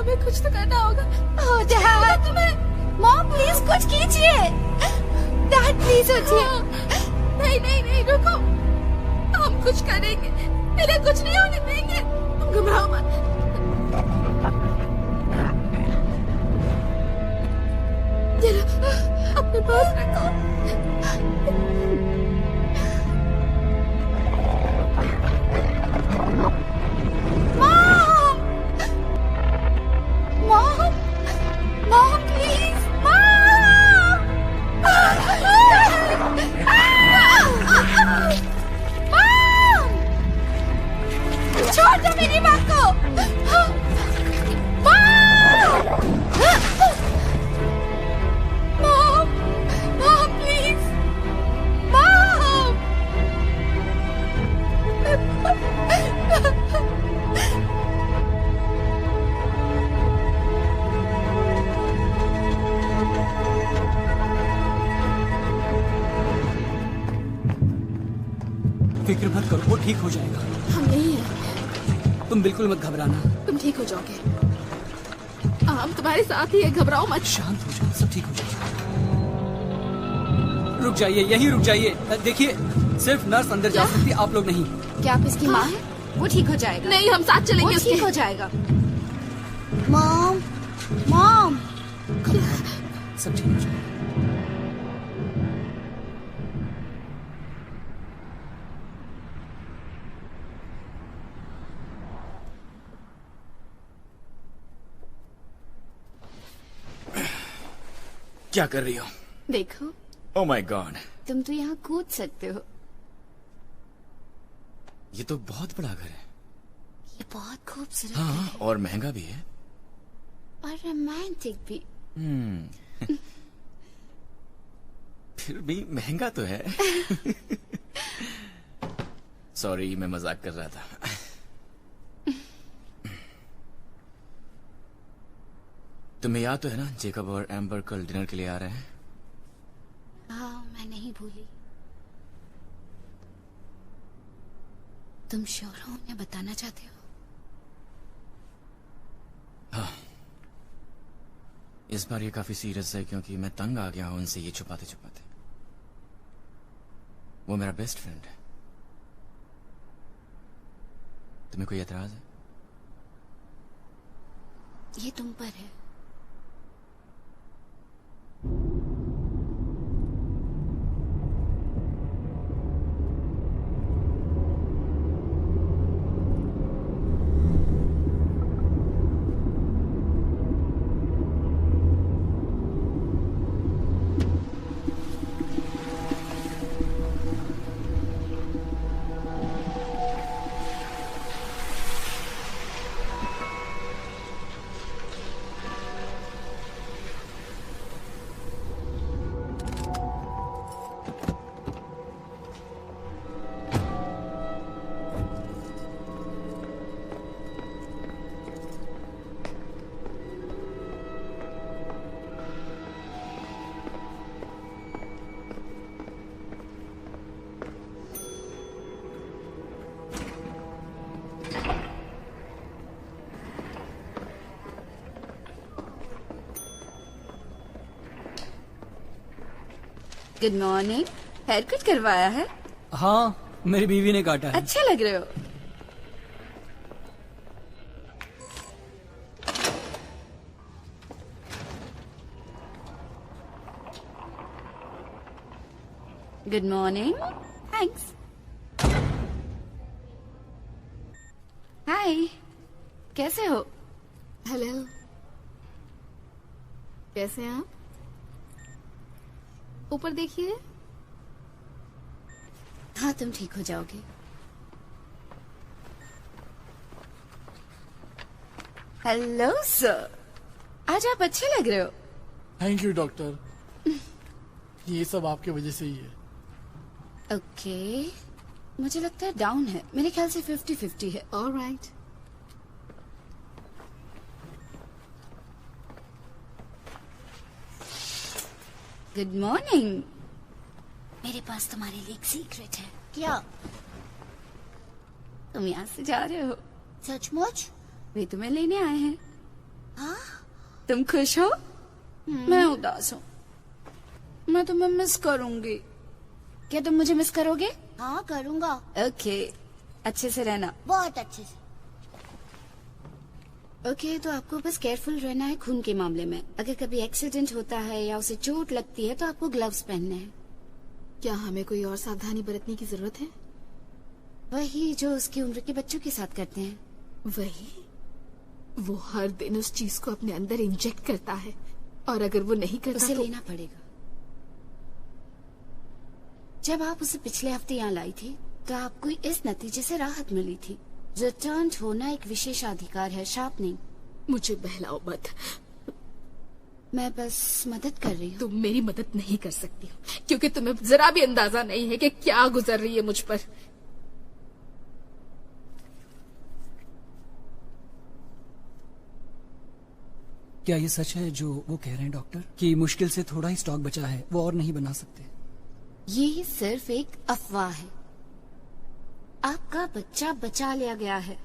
हमें कुछ तो करना होगा। ओह डैड, तुम्हें मॉम प्लीज कुछ कीजिए। डैड प्लीज उठिए। नहीं नहीं नहीं, रुको, हम कुछ करेंगे, इन्हें कुछ नहीं होने देंगे, तुम घबराओ मत। जरा अपने पास रखो। Mom, mom, mom please, mom. Mom, छोड़ दो मेरी माँ को। Mom, mom please, mom. फिक्र मत करो, वो ठीक हो जाएगा। हम नहीं हैं, तुम बिल्कुल मत घबराना। तुम ठीक हो जाओगे, हम तुम्हारे साथ ही है, घबराओ मत। शांत हो जाओ, सब ठीक हो जाएगा। रुक जाइए, यहीं रुक जाइए। देखिए, सिर्फ नर्स अंदर जा सकती है, आप लोग नहीं। क्या आप इसकी माँ है? वो ठीक हो जाएगा। नहीं, हम साथ चलेंगे वो उसके। ठीक हो जाएगा। Mom, mom. सब ठीक हो जाएगा। क्या कर रही हो? देखो, ओह माय गॉड, तुम तो यहाँ कूद सकते हो। ये तो बहुत बड़ा घर है। ये बहुत खूबसूरत हाँ, है और महंगा भी है। और रोमांटिक भी। फिर भी महंगा तो है। सॉरी, मैं मजाक कर रहा था। तुम्हें याद तो है ना, जेकब और एम्बर कल डिनर के लिए आ रहे हैं। हाँ, मैं नहीं भूली। तुम श्योर हो उन्हें बताना चाहते हो? हाँ, इस बार ये काफी सीरियस है क्योंकि मैं तंग आ गया हूं उनसे ये छुपाते छुपाते। वो मेरा बेस्ट फ्रेंड है। तुम्हें कोई एतराज है? ये तुम पर है। Good morning. हेयर कट करवाया है? हाँ, मेरी बीवी ने काटा है। अच्छे लग रहे हो। Good morning. थैंक्स। हाय, कैसे हो? हेलो, कैसे हैं आप? ऊपर देखिए। हाँ, तुम ठीक हो जाओगे। हेलो सर, आज आप अच्छे लग रहे हो। Thank you doctor. ये सब आपकी वजह से ही है। ओके, मुझे लगता है डाउन है। मेरे ख्याल से 50-50 है। ऑलराइट। Good morning. मेरे पास तुम्हारे लिए एक सीक्रेट है। क्या? तुम यहाँ से जा रहे हो? सचमुच? वे तुम्हें लेने आए हैं। तुम खुश हो? मैं उदास हूँ। मैं तुम्हें मिस करूंगी। क्या तुम मुझे मिस करोगे? हाँ करूँगा, ओके, अच्छे से रहना। बहुत अच्छे से। ओके, तो आपको बस केयरफुल रहना है खून के मामले में। अगर कभी एक्सीडेंट होता है या उसे चोट लगती है तो आपको ग्लव्स पहनने हैं। क्या हमें कोई और सावधानी बरतने की जरूरत है? वही जो उसकी उम्र के बच्चों के साथ करते हैं। वही, वो हर दिन उस चीज को अपने अंदर इंजेक्ट करता है और अगर वो नहीं करता उसे तो लेना पड़ेगा। जब आप उसे पिछले हफ्ते यहाँ लाई थी तो आपको इस नतीजे से राहत मिली थी। रिटर्न होना एक विशेषाधिकार है, शाप नहीं। मुझे बहलाओ मत। मैं बस मदद कर रही हूँ। तुम मेरी मदद नहीं कर सकती क्योंकि तुम्हें जरा भी अंदाजा नहीं है कि क्या गुजर रही है मुझ पर। क्या ये सच है जो वो कह रहे हैं डॉक्टर, कि मुश्किल से थोड़ा ही स्टॉक बचा है, वो और नहीं बना सकते? ये सिर्फ एक अफवाह है। आपका बच्चा बचा लिया गया है।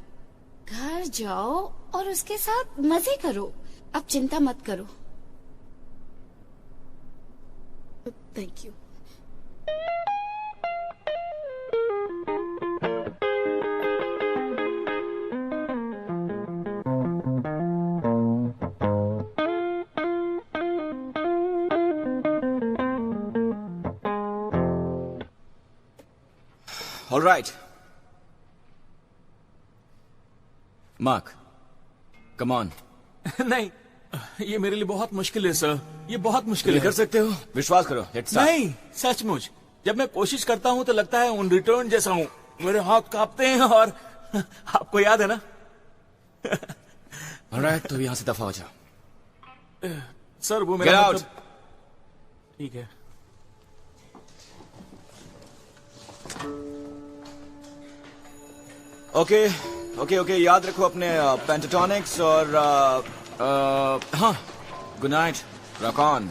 घर जाओ और उसके साथ मजे करो। अब चिंता मत करो। Thank you. All right. Mark, come on. नहीं, ये मेरे लिए बहुत मुश्किल है सर। ये बहुत मुश्किल ये है। कर सकते हो, विश्वास करो। Let's start. नहीं, सचमुच जब मैं कोशिश करता हूँ तो लगता है उन रिटर्न जैसा हूँ। मेरे हाथ कांपते हैं और आपको याद है ना? All right, तो यहाँ से दफा हो जाओ। सर वो Get मेरा out. ठीक है। ओके ओके ओके, याद रखो अपने पेंटाटोनिक्स और हाँ, good night, rock on.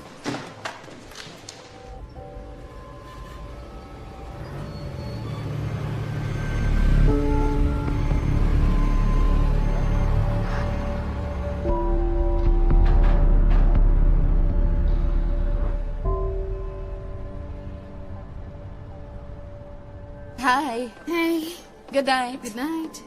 Hi, Hey, good night. good night.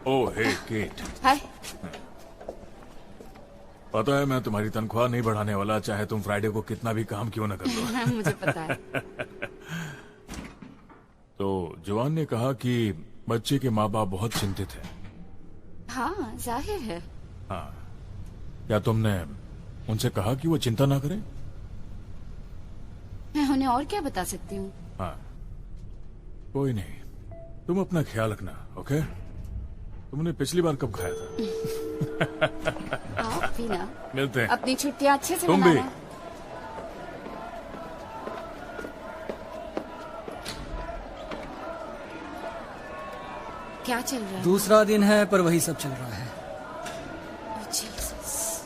Oh hey Kate, hi. पता है मैं तुम्हारी तनख्वाह नहीं बढ़ाने वाला, चाहे तुम फ्राइडे को कितना भी काम क्यों न कर लो। मुझे पता है। तो जवान ने कहा कि बच्चे के माँ बाप बहुत चिंतित हैं। हाँ, जाहिर है। हाँ, क्या तुमने उनसे कहा कि वो चिंता ना करें? मैं उन्हें और क्या बता सकती हूँ? हाँ, कोई नहीं, तुम अपना ख्याल रखना, ओके? तुमने पिछली बार कब खाया था? आप भी ना। मिलते हैं। अपनी छुट्टियाँ अच्छे से तुम भी। मनाना। क्या चल रहा है? दूसरा दिन है पर वही सब चल रहा है। Oh, Jesus.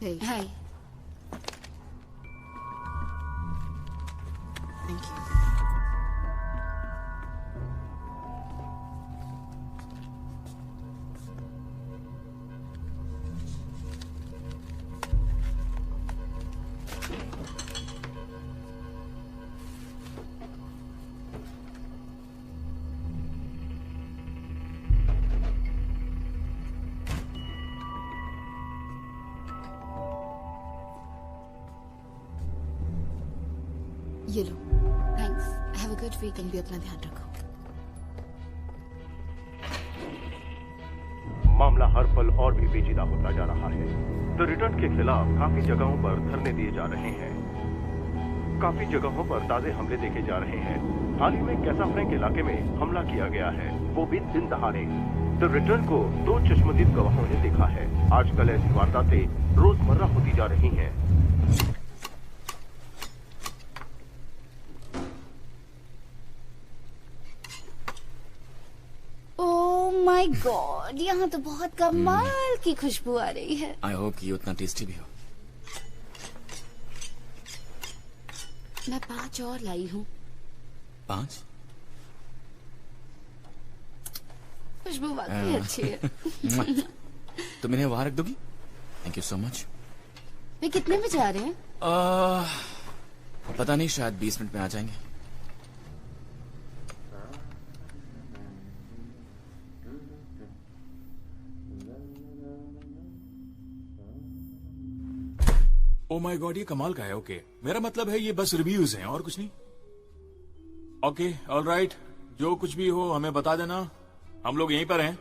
Hey, hi. thank you. ये लो। Thanks. Have a good weekend. भी अपना ध्यान रखो। मामला हर पल और भी पेचीदा होता जा रहा है। द रिटर्न के खिलाफ काफी जगहों पर धरने दिए जा रहे हैं। काफी जगहों पर ताजे हमले देखे जा रहे हैं। हाल ही में कैसा फ्रैंक इलाके में हमला किया गया है, वो भी दिन दहाड़े। द रिटर्न को 2 चश्मदीद गवाहों ने देखा है। आजकल ऐसी वारदातें रोजमर्रा होती जा रही हैं। ओह माय गॉड, यहाँ तो बहुत कमाल की खुशबू आ रही है। आई होप कि ये उतना टेस्टी भी हो। मैं 5 और लाई हूँ। 5? खुशबू वाकई अच्छी है। तुम इन्हें वहां रख दोगी? Thank you so much. वे कितने बजे आ रहे हैं? पता नहीं, शायद 20 मिनट में आ जाएंगे। ओ माय गॉड, ये कमाल का है। ओके, मेरा मतलब है ये बस रिव्यूज हैं और कुछ नहीं। ओके, ऑलराइट, जो कुछ भी हो हमें बता देना, हम लोग यहीं पर हैं।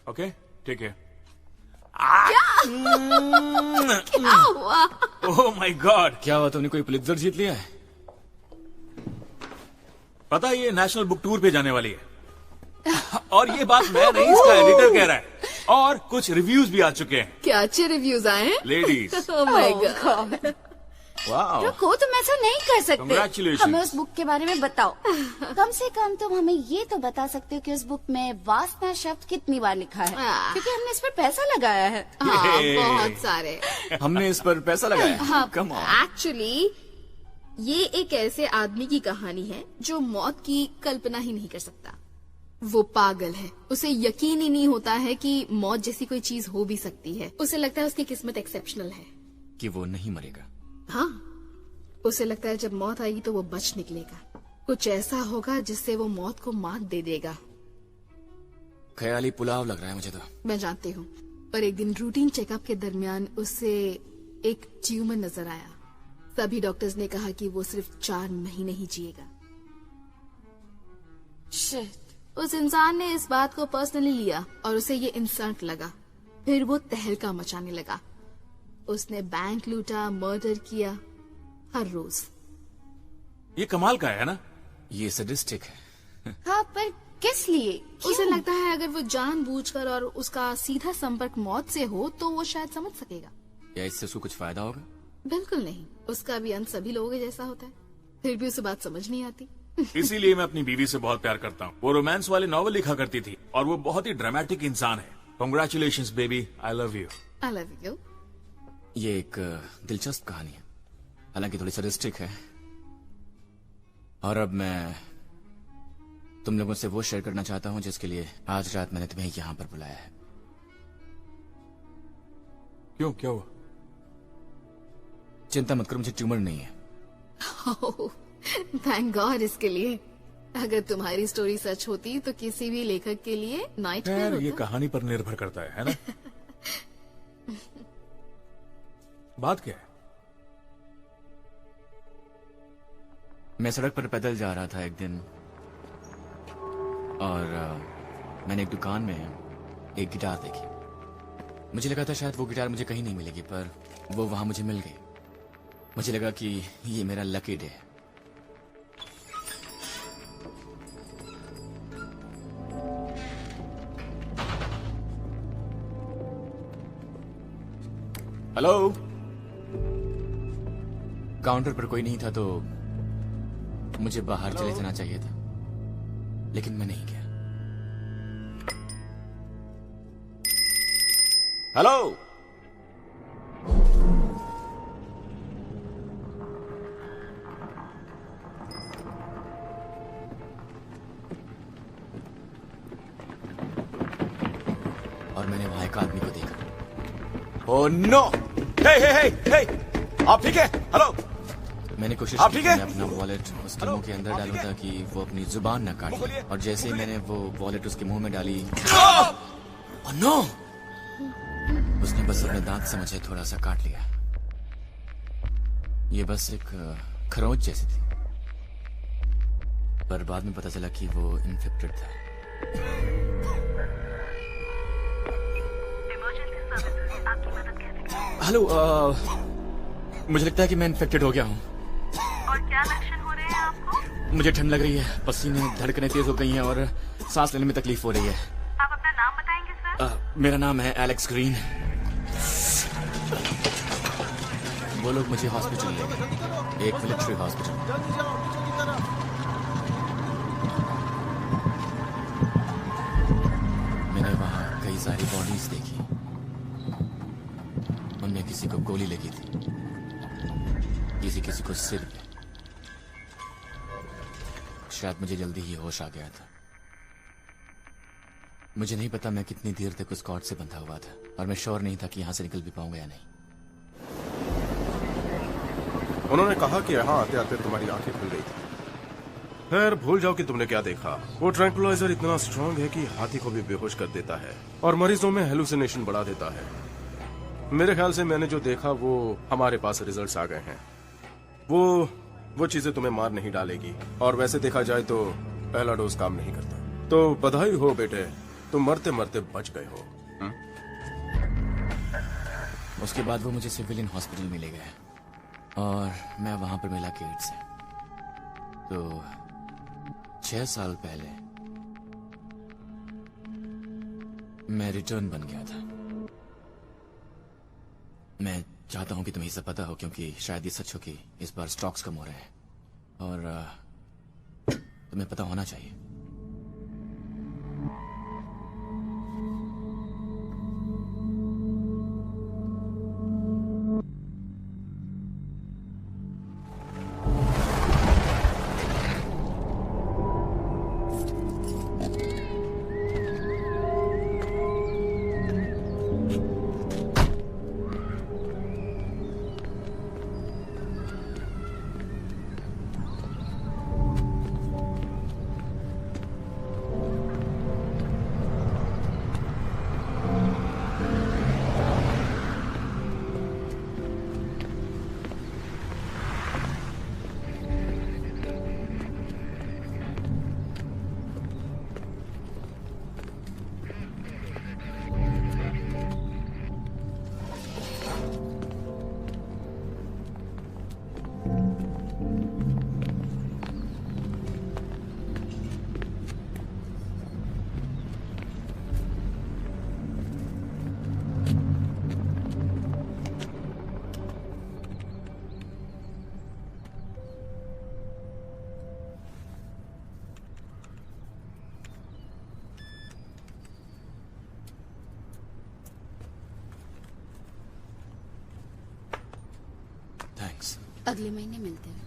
ओके, ठीक है। क्या हुआ? ओह माय गॉड, क्या हुआ? तुमने कोई पुलित्जर जीत लिया है? पता है ये नेशनल बुक टूर पे जाने वाली है। और ये बात मैं नहीं, इसका एडिटर कह रहा है। और कुछ रिव्यूज भी आ चुके हैं। क्या अच्छे रिव्यूज आए हैं? Ladies, oh my God. वाह, रुको, तुम ऐसा नहीं कर सकते। Congratulations. हमें उस बुक के बारे में बताओ। कम से कम तुम हमें ये तो बता सकते हो कि उस बुक में वासना शब्द कितनी बार लिखा है, क्योंकि हमने इस पर पैसा लगाया है। हाँ, बहुत सारे। हमने इस पर पैसा लगाया। Come on. एक्चुअली ये एक ऐसे आदमी की कहानी है जो मौत की कल्पना ही नहीं कर सकता। वो पागल है। उसे यकीन ही नहीं होता है कि मौत जैसी कोई चीज हो भी सकती है। उसे लगता है उसकी किस्मत एक्सेप्शनल है कि वो नहीं मरेगा। हाँ, उसे लगता है जब मौत आएगी तो वो बच निकलेगा। कुछ ऐसा होगा जिससे वो मौत को मात दे देगा। ख्याली पुलाव लग रहा है मुझे तो। मैं जानती हूँ, पर एक दिन रूटीन चेकअप के दरमियान उसे एक ट्यूमर नजर आया। सभी डॉक्टर्स ने कहा कि वो सिर्फ 4 महीने ही जिएगा। शिट। उस इंसान ने इस बात को पर्सनली लिया और उसे ये इंसल्ट लगा। फिर वो तहलका मचाने लगा। उसने बैंक लूटा, मर्डर किया, हर रोज। ये कमाल का है ना? ये सडिस्टिक है। हाँ, पर किस लिए? उसे लगता है अगर वो जानबूझकर और उसका सीधा संपर्क मौत से हो तो वो शायद समझ सकेगा। क्या इससे उसको कुछ फायदा होगा? बिल्कुल नहीं। उसका भी अंत सभी लोगों के जैसा होता है। फिर भी उसे बात समझ नहीं आती। इसीलिए मैं अपनी बीवी से बहुत प्यार करता हूँ। वो रोमांस वाले नॉवल लिखा करती थी और वो बहुत ही ड्रामेटिक इंसान है। Congratulations baby, I love you. I love you. ये एक दिलचस्प कहानी है, हालांकि थोड़ी सडिस्टिक है। और अब मैं तुम लोगों से वो शेयर करना चाहता हूँ जिसके लिए आज रात मैंने तुम्हें यहाँ पर बुलाया है। क्यों, क्या हुआ? चिंता मत करो, मुझे ट्यूमर नहीं है। थैंक गॉड इसके लिए। अगर तुम्हारी स्टोरी सच होती तो किसी भी लेखक के लिए नाइटमेयर खैर, ये होता। कहानी पर निर्भर करता है ना? बात क्या है? मैं सड़क पर पैदल जा रहा था एक दिन और मैंने एक दुकान में एक गिटार देखी। मुझे लगा था शायद वो गिटार मुझे कहीं नहीं मिलेगी, पर वो वहां मुझे मिल गई। मुझे लगा कि ये मेरा लकी डे है। हेलो, काउंटर पर कोई नहीं था तो मुझे बाहर चले जाना चाहिए था, लेकिन मैं नहीं गया। हेलो, और मैंने वहां एक आदमी को देखा। Oh no! Hey hey hey hey! आप ठीक है? हेलो! मैंने कोशिश की कि मैं अपना वॉलेट उसके मुंह के अंदर डालूं ताकि वो अपनी जुबान न काटे, और जैसे ही मैंने वो वॉलेट उसके मुंह में डाली, ओह नो! उसने बस अपने दांत से मुझे थोड़ा सा काट लिया। ये बस एक खरोंच जैसी थी। पर बाद में पता चला कि वो इन्फेक्टेड था। हेलो, मुझे लगता है कि मैं इन्फेक्टेड हो गया हूँ। और क्या लक्षण हो रहे हैं आपको? मुझे ठंड लग रही है, पसीने, धड़कनें तेज हो गई हैं और सांस लेने में तकलीफ हो रही है। आप अपना नाम बताएंगे सर? मेरा नाम है एलेक्स ग्रीन। वो लोग मुझे हॉस्पिटल ले गए, एक मिलिट्री हॉस्पिटल। मैंने वहां कई सारी बॉडीज देखी, उनमें किसी को गोली लगी थी, किसी को सिर पे। शायद मुझे जल्दी ही होश आ गया था। मुझे नहीं पता मैं कितनी देर तक उस कॉर्ड से बंधा हुआ था और मैं श्योर नहीं था कि यहां से निकल भी पाऊंगा या नहीं। उन्होंने कहा कि यहाँ आते आते तुम्हारी आंखें खुल गई थी। खैर, भूल जाओ कि तुमने क्या देखा। वो ट्रैंकुलाइजर इतना स्ट्रांग है कि हाथी को भी बेहोश कर देता है और मरीजों में हेलुसिनेशन बढ़ा देता है। मेरे ख्याल से मैंने जो देखा वो हमारे पास रिजल्ट्स आ गए हैं। वो चीजें तुम्हें मार नहीं डालेगी और वैसे देखा जाए तो पहला डोज काम नहीं करता। तो बधाई हो बेटे, तुम मरते मरते बच गए हो। उसके बाद वो मुझे सिविलियन हॉस्पिटल में ले गए और मैं वहां पर मिला केट से। तो 6 साल पहले मैं रिटर्न बन गया था। मैं चाहता हूं कि तुम्हें सब पता हो, क्योंकि शायद ये सच हो कि इस बार स्टॉक्स कम हो रहे हैं और तुम्हें पता होना चाहिए। अगले महीने मिलते हैं।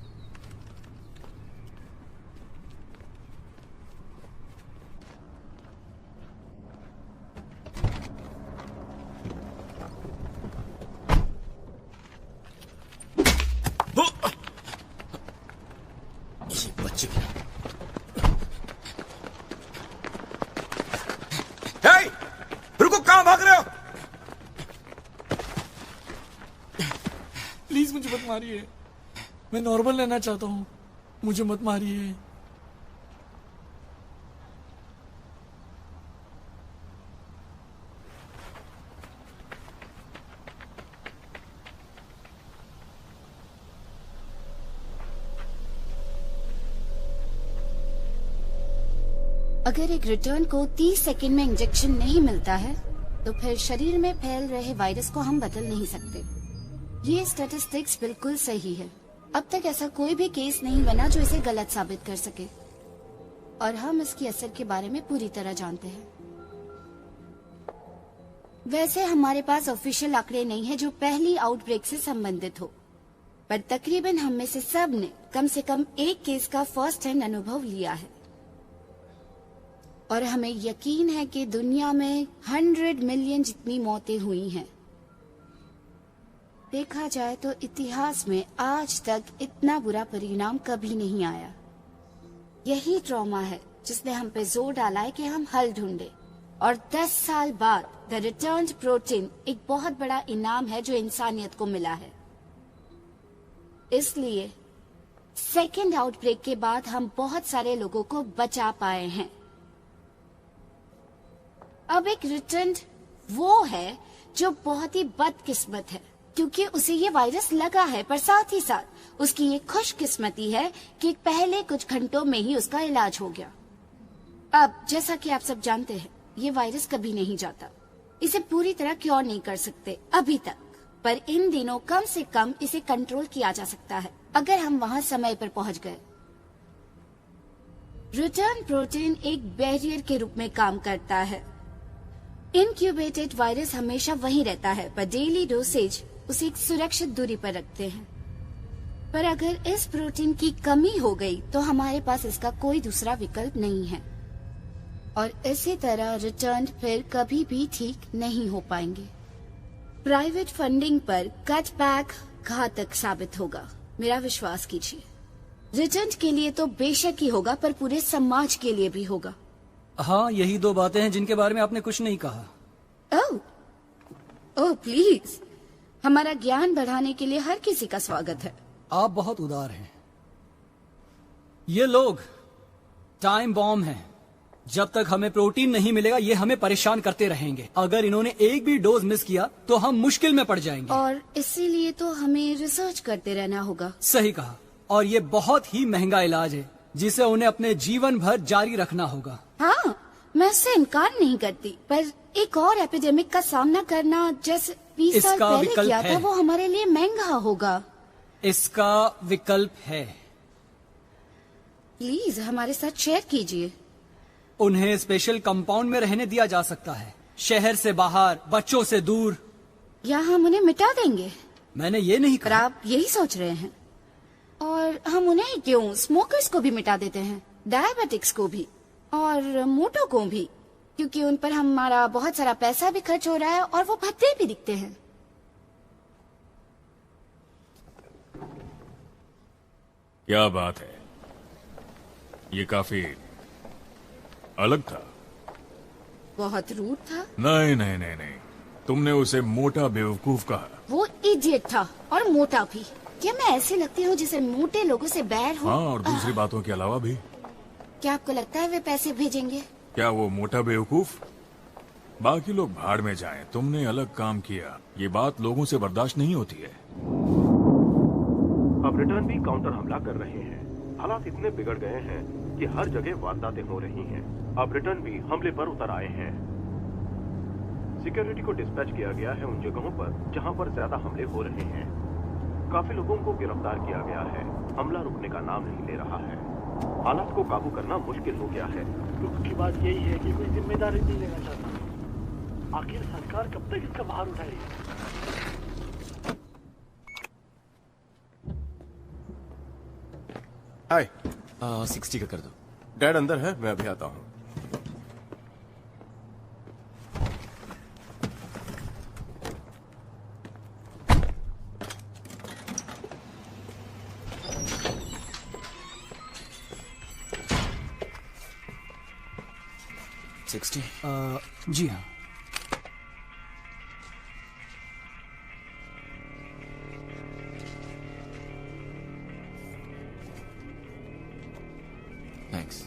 ये बच्चे रुको, कहां भाग रहे हो? प्लीज मुझे मत मारिए, मैं नॉर्मल रहना चाहता हूँ, मुझे मत मारिए। अगर एक रिटर्न को 30 सेकंड में इंजेक्शन नहीं मिलता है तो फिर शरीर में फैल रहे वायरस को हम बदल नहीं सकते। ये स्टैटिस्टिक्स बिल्कुल सही है। अब तक ऐसा कोई भी केस नहीं बना जो इसे गलत साबित कर सके और हम इसके असर के बारे में पूरी तरह जानते हैं। वैसे हमारे पास ऑफिशियल आंकड़े नहीं है जो पहली आउटब्रेक से संबंधित हो, पर तकरीबन हम में से सब ने कम से कम एक केस का फर्स्ट हैंड अनुभव लिया है और हमें यकीन है कि दुनिया में 100 मिलियन जितनी मौतें हुई हैं। देखा जाए तो इतिहास में आज तक इतना बुरा परिणाम कभी नहीं आया। यही ट्रॉमा है जिसने हम पे जोर डाला है कि हम हल ढूंढे और 10 साल बाद द रिटर्न्ड प्रोटीन एक बहुत बड़ा इनाम है जो इंसानियत को मिला है। इसलिए सेकेंड आउटब्रेक के बाद हम बहुत सारे लोगों को बचा पाए हैं। अब एक रिटर्न वो है जो बहुत ही बदकिस्मत है, क्योंकि उसे ये वायरस लगा है, पर साथ ही साथ उसकी ये खुशकिस्मती है कि पहले कुछ घंटों में ही उसका इलाज हो गया। अब जैसा कि आप सब जानते हैं, ये वायरस कभी नहीं जाता। इसे पूरी तरह क्योर नहीं कर सकते अभी तक, पर इन दिनों कम से कम इसे कंट्रोल किया जा सकता है अगर हम वहाँ समय पर पहुँच गए। रिटर्न प्रोटीन एक बैरियर के रूप में काम करता है। इनक्यूबेटेड वायरस हमेशा वहीं रहता है, पर डेली डोसेज उसे एक सुरक्षित दूरी पर रखते हैं। पर अगर इस प्रोटीन की कमी हो गई तो हमारे पास इसका कोई दूसरा विकल्प नहीं है, और इसी तरह रिटर्न फिर कभी भी ठीक नहीं हो पाएंगे। प्राइवेट फंडिंग पर कटबैक घातक साबित होगा, मेरा विश्वास कीजिए। रिटर्न के लिए तो बेशक ही होगा, पर पूरे समाज के लिए भी होगा। हाँ, यही दो बातें हैं जिनके बारे में आपने कुछ नहीं कहा। ओह प्लीज, हमारा ज्ञान बढ़ाने के लिए हर किसी का स्वागत है। आप बहुत उदार हैं। ये लोग टाइम बॉम्ब हैं। जब तक हमें प्रोटीन नहीं मिलेगा ये हमें परेशान करते रहेंगे। अगर इन्होंने एक भी डोज मिस किया तो हम मुश्किल में पड़ जाएंगे, और इसीलिए तो हमें रिसर्च करते रहना होगा। सही कहा। और ये बहुत ही महंगा इलाज है जिसे उन्हें अपने जीवन भर जारी रखना होगा। हाँ, मैं उससे इनकार नहीं करती, पर एक और एपिडेमिक का सामना करना जैसे 20 साल पहले किया था, वो हमारे लिए महंगा होगा। इसका विकल्प है। प्लीज हमारे साथ शेयर कीजिए। उन्हें स्पेशल कंपाउंड में रहने दिया जा सकता है, शहर से बाहर, बच्चों से दूर। या हम उन्हें मिटा देंगे? मैंने ये नहीं कहा। पर आप यही सोच रहे हैं। और हम उन्हें क्यों स्मोकर्स को भी मिटा देते हैं, डायबिटिक्स को भी, और मोटो को भी, क्योंकि उन पर हमारा बहुत सारा पैसा भी खर्च हो रहा है और वो भद्दे भी दिखते हैं। क्या बात है, ये काफी अलग था। बहुत रूड था। नहीं नहीं नहीं नहीं, तुमने उसे मोटा बेवकूफ कहा। वो इडियट था और मोटा भी। क्या मैं ऐसे लगती हूँ जिसे मोटे लोगों से बैर हो? हाँ, और दूसरी बातों के अलावा भी। क्या आपको लगता है वे पैसे भेजेंगे? क्या वो मोटा बेवकूफ? बाकी लोग भाड़ में जाएं, तुमने अलग काम किया। ये बात लोगों से बर्दाश्त नहीं होती है। अब रिटर्न भी काउंटर हमला कर रहे हैं। हालात इतने बिगड़ गए हैं कि हर जगह वारदातें हो रही हैं। अब रिटर्न भी हमले पर उतर आए हैं। सिक्योरिटी को डिस्पैच किया गया है उन जगहों पर जहां पर ज्यादा हमले हो रहे हैं। काफी लोगों को गिरफ्तार किया गया है। हमला रुकने का नाम नहीं ले रहा है। हालात को काबू करना मुश्किल हो गया है। दुख की बात यही है कि कोई जिम्मेदारी नहीं लेना चाहता। आखिर सरकार कब तक इसका भार उठाएगी? हाय। 60 का कर दो। डैड अंदर है, मैं अभी आता हूँ। जी हाँ। Thanks.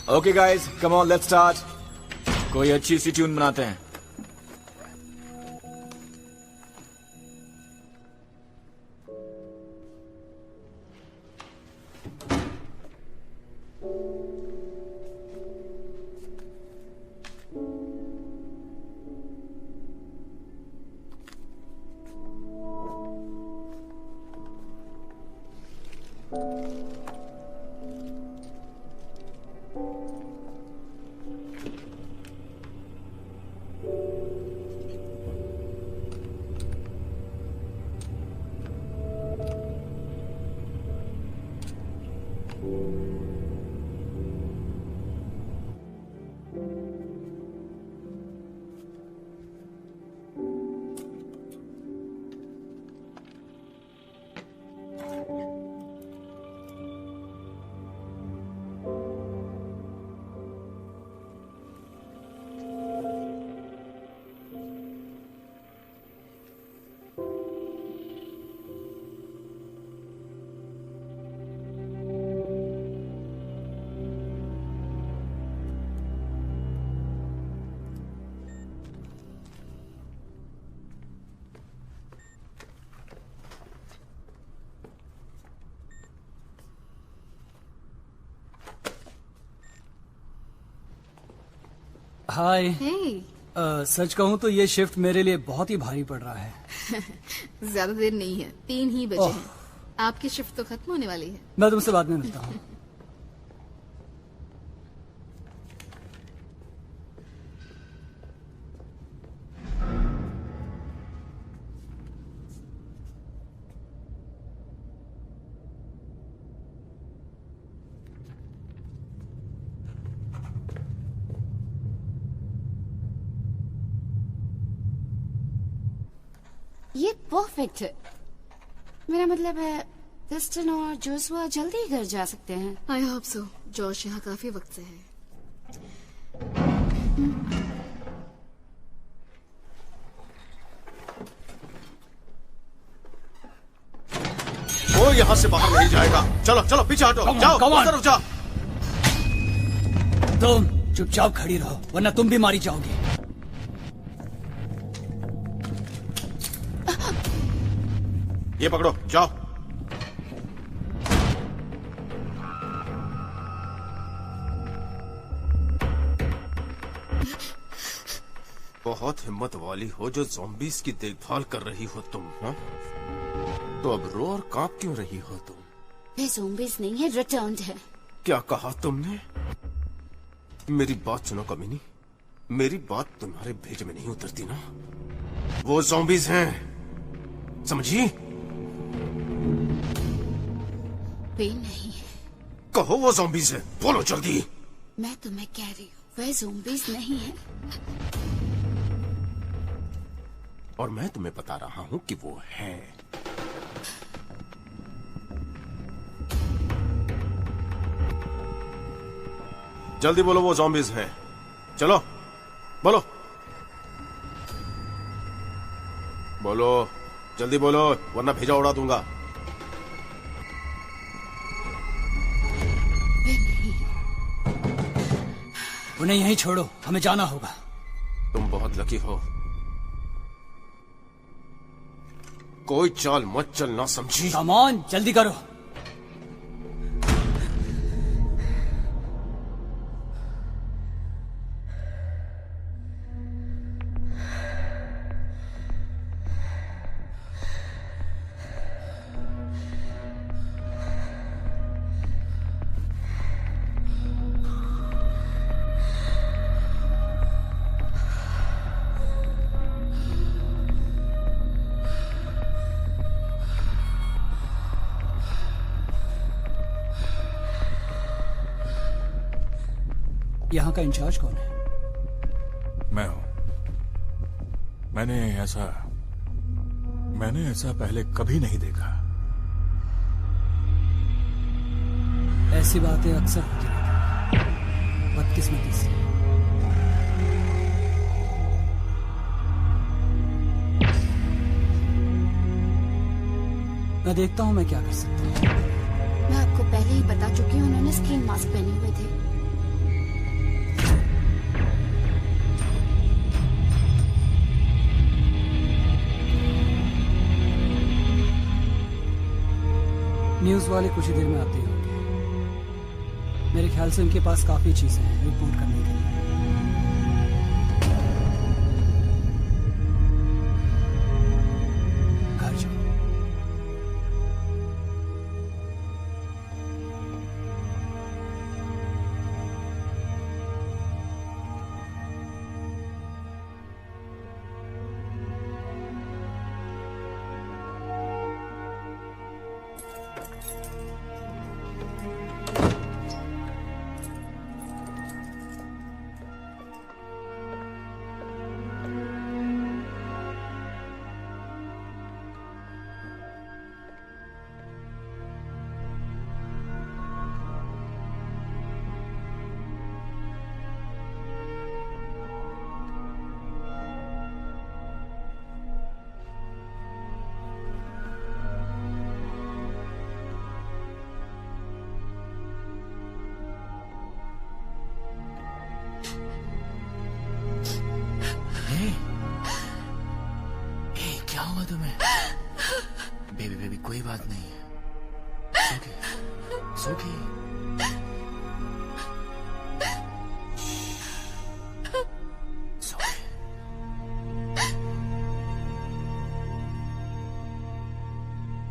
Okay guys, come on, let's start. कोई अच्छी सी ट्यून बनाते हैं। हाय। हे। सच कहूँ तो ये शिफ्ट मेरे लिए बहुत ही भारी पड़ रहा है। ज्यादा देर नहीं है, 3 ही बजे हैं। आपकी शिफ्ट तो खत्म होने वाली है। मैं तुमसे बाद में मिलता हूँ। ये परफेक्ट है। मेरा मतलब है क्रिस्टन और जोशुआ जल्दी घर जा सकते हैं। I hope so. जॉश यहाँ काफी वक्त से है। वो यहाँ से बाहर नहीं जाएगा। चलो चलो पीछे हटो। जाओ उस तरफ जाओ। तुम चुपचाप खड़ी रहो वरना तुम भी मारी जाओगी। ये पकड़ो, जाओ। बहुत हिम्मत वाली हो जो ज़ॉम्बीज़ की देखभाल कर रही हो तुम, हाँ? तो अब रो और कांप क्यों रही हो तुम? वे ज़ॉम्बीज़ नहीं है, रिटर्न्ड है। क्या कहा तुमने? मेरी बात सुनो कमीनी, मेरी बात तुम्हारे भेज में नहीं उतरती ना। वो ज़ॉम्बीज़ हैं, समझी? वे नहीं है। कहो वो ज़ॉम्बीज़ है, बोलो जल्दी। मैं तुम्हें कह रही हूँ, वे ज़ॉम्बीज़ नहीं है। और मैं तुम्हें बता रहा हूँ कि वो है। जल्दी बोलो वो ज़ॉम्बीज़ हैं। चलो बोलो बोलो, जल्दी बोलो वरना भेजा उड़ा दूंगा। उन्हें यहीं छोड़ो, हमें जाना होगा। तुम बहुत लकी हो। कोई चाल मत चलना, समझी? कम ऑन, जल्दी करो। यहाँ का इंचार्ज कौन है? मैं हूं। मैंने ऐसा पहले कभी नहीं देखा। ऐसी बातें अक्सर होती रहती हैं, बदकिस्मती से। मैं देखता हूँ मैं क्या कर सकता हूँ। मैं आपको पहले ही बता चुकी हूँ, उन्होंने स्किन मास्क पहने हुए थे। न्यूज़ वाले कुछ ही देर में आते होंगे। मेरे ख्याल से उनके पास काफी चीजें हैं रिपोर्ट करने के लिए। घर जाओ। क्या हुआ तुम्हें? बेबी कोई बात नहीं है। सो गई।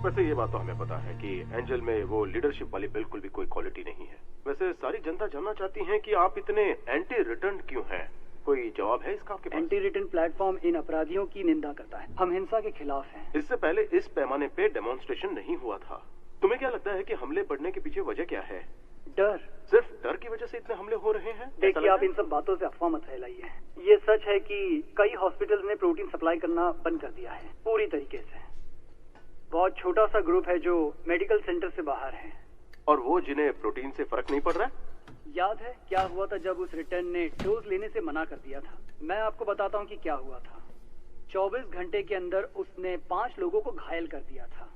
वैसे ये बात तो हमें पता है कि एंजल में वो लीडरशिप वाली बिल्कुल भी कोई क्वालिटी नहीं है। वैसे सारी जनता जानना चाहती है कि आप इतने एंटी रिटर्न क्यों हैं? कोई जवाब है इसका आपके पास? एंटी रिटर्न प्लेटफॉर्म इन अपराधियों की निंदा करता है। हम हिंसा के खिलाफ हैं। इससे पहले इस पैमाने पे डेमोन्स्ट्रेशन नहीं हुआ था। तुम्हें क्या लगता है कि हमले बढ़ने के पीछे वजह क्या है? डर। सिर्फ डर की वजह से इतने हमले हो रहे हैं? देखिए, आप इन सब बातों से अफवाह मत फैलाइए। ये सच है कि कई हॉस्पिटल्स ने प्रोटीन सप्लाई करना बंद कर दिया है, पूरी तरीके से। बहुत छोटा सा ग्रुप है जो मेडिकल सेंटर से बाहर है। और वो जिन्हें प्रोटीन से फर्क नहीं पड़ रहा है? याद है क्या हुआ था जब उस रिटर्न ने डोज लेने से मना कर दिया था? मैं आपको बताता हूँ कि क्या हुआ था। 24 घंटे के अंदर उसने 5 लोगों को घायल कर दिया था,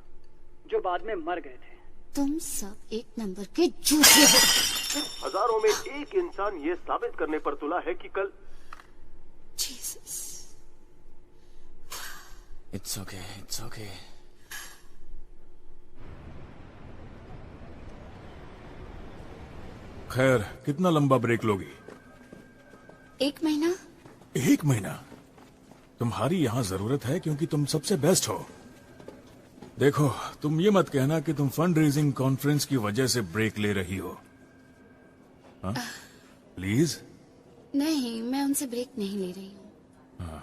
जो बाद में मर गए थे। तुम सब एक नंबर के झूठे हो। हजारों में एक इंसान ये साबित करने पर तुला है कि कल। It's okay, it's okay. खैर, कितना लंबा ब्रेक लोगी? 1 महीना। 1 महीना? तुम्हारी यहाँ जरूरत है क्योंकि तुम सबसे बेस्ट हो। देखो, तुम ये मत कहना कि तुम फंड रेजिंग कॉन्फ्रेंस की वजह से ब्रेक ले रही हो। हाँ? प्लीज। नहीं, मैं उनसे ब्रेक नहीं ले रही हूँ।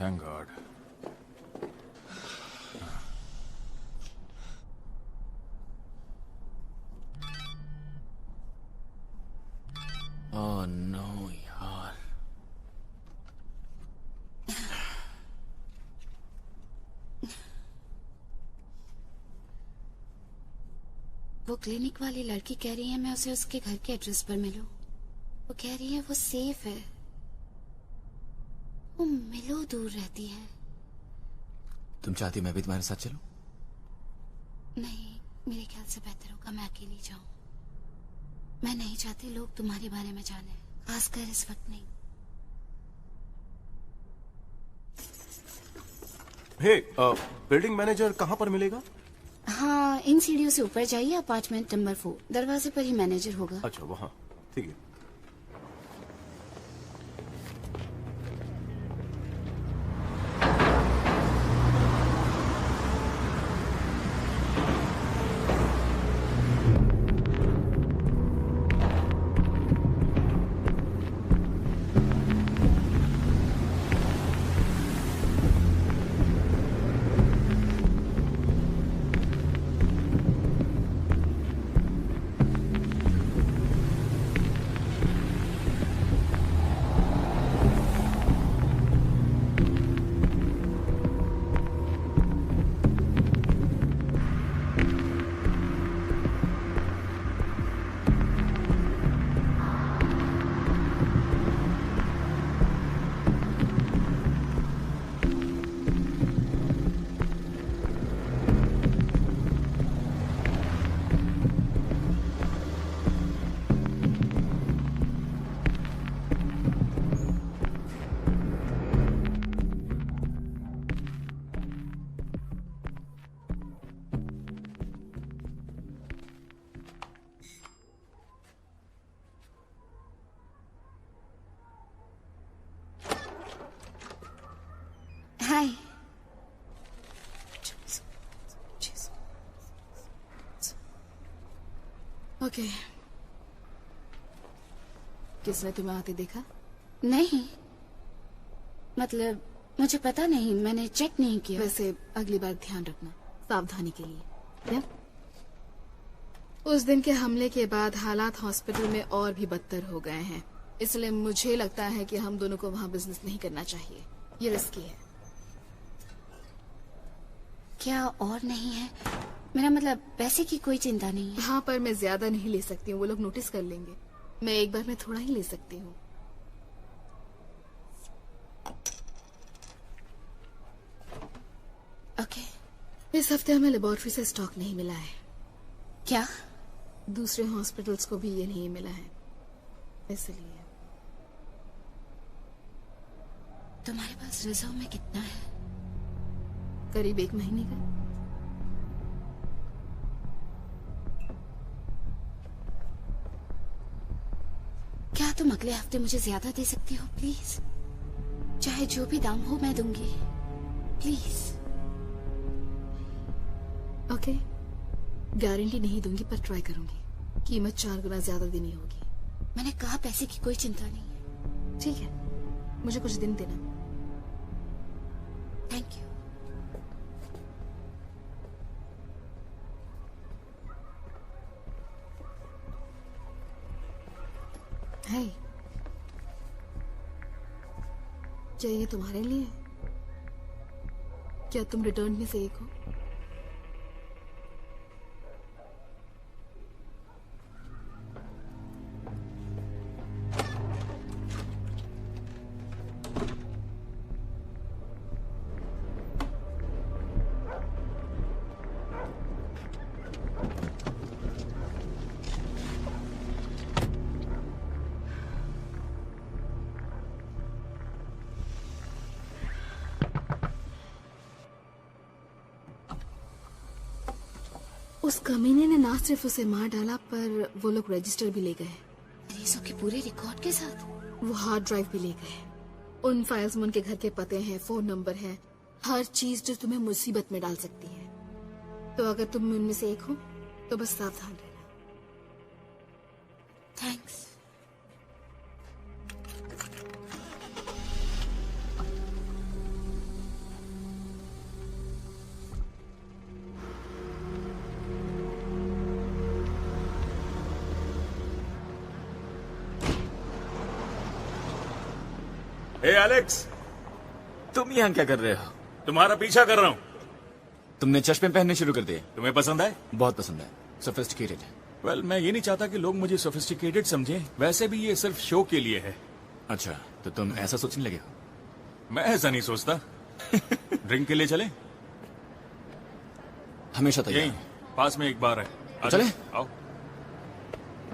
Thank God. ओह नो यार। वो क्लिनिक वाली लड़की कह रही है मैं उसे उसके घर के एड्रेस पर मिलूं। वो कह रही है वो सेफ है। वो मिलो दूर रहती है। तुम चाहती मैं भी तुम्हारे साथ चलूं? नहीं, मेरे ख्याल से बेहतर होगा मैं अकेली जाऊं। मैं नहीं चाहती लोग तुम्हारे बारे में जाने, खासकर इस वक्त नहीं। हे, बिल्डिंग मैनेजर कहाँ पर मिलेगा? हाँ, इन सीढ़ियों से ऊपर जाइए, अपार्टमेंट नंबर 4, दरवाजे पर ही मैनेजर होगा। अच्छा, वहाँ। ठीक है। हाय। ओके। किसने तुम्हें आते देखा? नहीं, मतलब मुझे पता नहीं, मैंने चेक नहीं किया। वैसे अगली बार ध्यान रखना, सावधानी के लिए। या? उस दिन के हमले के बाद हालात हॉस्पिटल में और भी बदतर हो गए हैं, इसलिए मुझे लगता है कि हम दोनों को वहाँ बिजनेस नहीं करना चाहिए। ये रिस्की है। क्या और नहीं है? मेरा मतलब पैसे की कोई चिंता नहीं है। हाँ, पर मैं ज्यादा नहीं ले सकती हूँ, वो लोग नोटिस कर लेंगे। मैं एक बार में थोड़ा ही ले सकती हूँ। ओके। इस हफ्ते हमें लेबोरेटरी से स्टॉक नहीं मिला है। क्या? दूसरे हॉस्पिटल्स को भी ये नहीं मिला है, इसलिए। तुम्हारे पास रिजर्व में कितना है? करीब 1 महीने का। क्या तुम अगले हफ्ते मुझे ज्यादा दे सकती हो प्लीज? चाहे जो भी दाम हो मैं दूंगी, प्लीज। ओके, गारंटी नहीं दूंगी पर ट्राई करूंगी। कीमत 4 गुना ज्यादा देनी होगी। मैंने कहा पैसे की कोई चिंता नहीं है। ठीक है, मुझे कुछ दिन देना। Thank you. है क्या ये तुम्हारे लिए? क्या तुम रिटर्न में से एक हो? उस कमीने ने ना सिर्फ उसे मार डाला पर वो लोग रजिस्टर भी ले गए। रेसो के पूरे रिकॉर्ड के साथ वो हार्ड ड्राइव भी ले गए। उन फाइल्स में उनके घर के पते हैं, फोन नंबर है, हर चीज जो तुम्हें मुसीबत में डाल सकती है। तो अगर तुम उनमें से एक हो तो बस सावधान रहना। थैंक्स। हे एलेक्स, तुम यहाँ क्या कर रहे हो? तुम्हारा पीछा कर रहा हूँ। तुमने चश्मे पहनने शुरू कर दिए। तुम्हें पसंद आए? बहुत पसंद है, सोफिस्टिकेटेड है। वेल, मैं ये नहीं चाहता कि लोग मुझे सोफिस्टिकेटेड समझें। वैसे भी ये सिर्फ शो के लिए है। अच्छा, तो तुम ऐसा सोचने लगे हो? मैं ऐसा नहीं सोचता। ड्रिंक के लिए चले? हमेशा तैयार। यहीं पास में एक बार है। चले? आओ।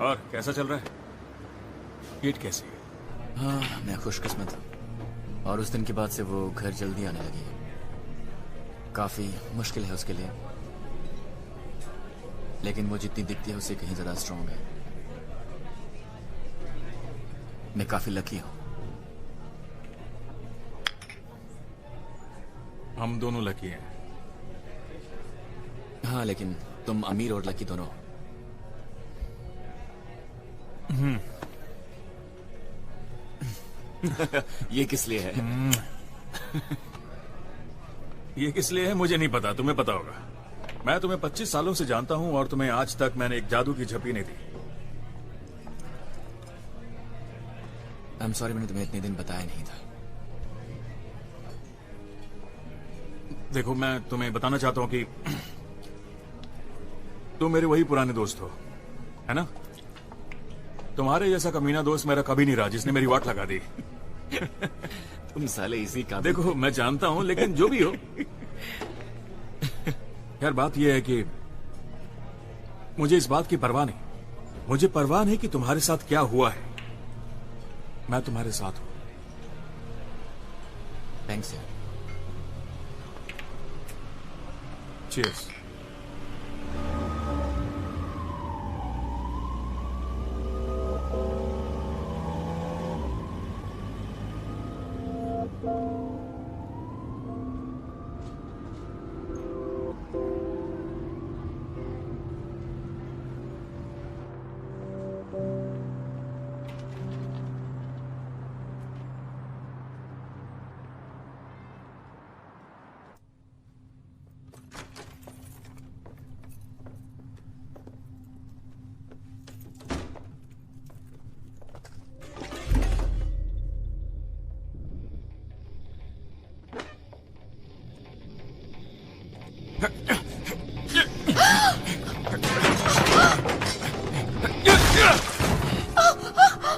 और कैसा चल रहा है? पेट कैसी है? हाँ, मैं खुशकिस्मत हूँ। और उस दिन के बाद से वो घर जल्दी आने लगी है। काफी मुश्किल है उसके लिए, लेकिन वो जितनी दिखती है उससे कहीं ज्यादा स्ट्रांग है। मैं काफी लकी हूँ। हम दोनों लकी हैं। हाँ, लेकिन तुम अमीर और लकी दोनों। ये किस लिए है? ये किस लिए है मुझे नहीं पता, तुम्हें पता होगा। मैं तुम्हें 25 सालों से जानता हूं और तुम्हें आज तक मैंने एक जादू की झप्पी नहीं दी। I'm sorry, मैंने तुम्हें इतने दिन बताया नहीं था। देखो, मैं तुम्हें बताना चाहता हूं कि तुम मेरे वही पुराने दोस्त हो, है ना? तुम्हारे जैसा कमीना दोस्त मेरा कभी नहीं रहा जिसने मेरी वाट लगा दी। तुम साले इसी का। देखो, मैं जानता हूं, लेकिन जो भी हो यार, बात यह है कि मुझे इस बात की परवाह नहीं। मुझे परवाह नहीं कि तुम्हारे साथ क्या हुआ है। मैं तुम्हारे साथ हूं। थैंक्स यार। चीयर्स।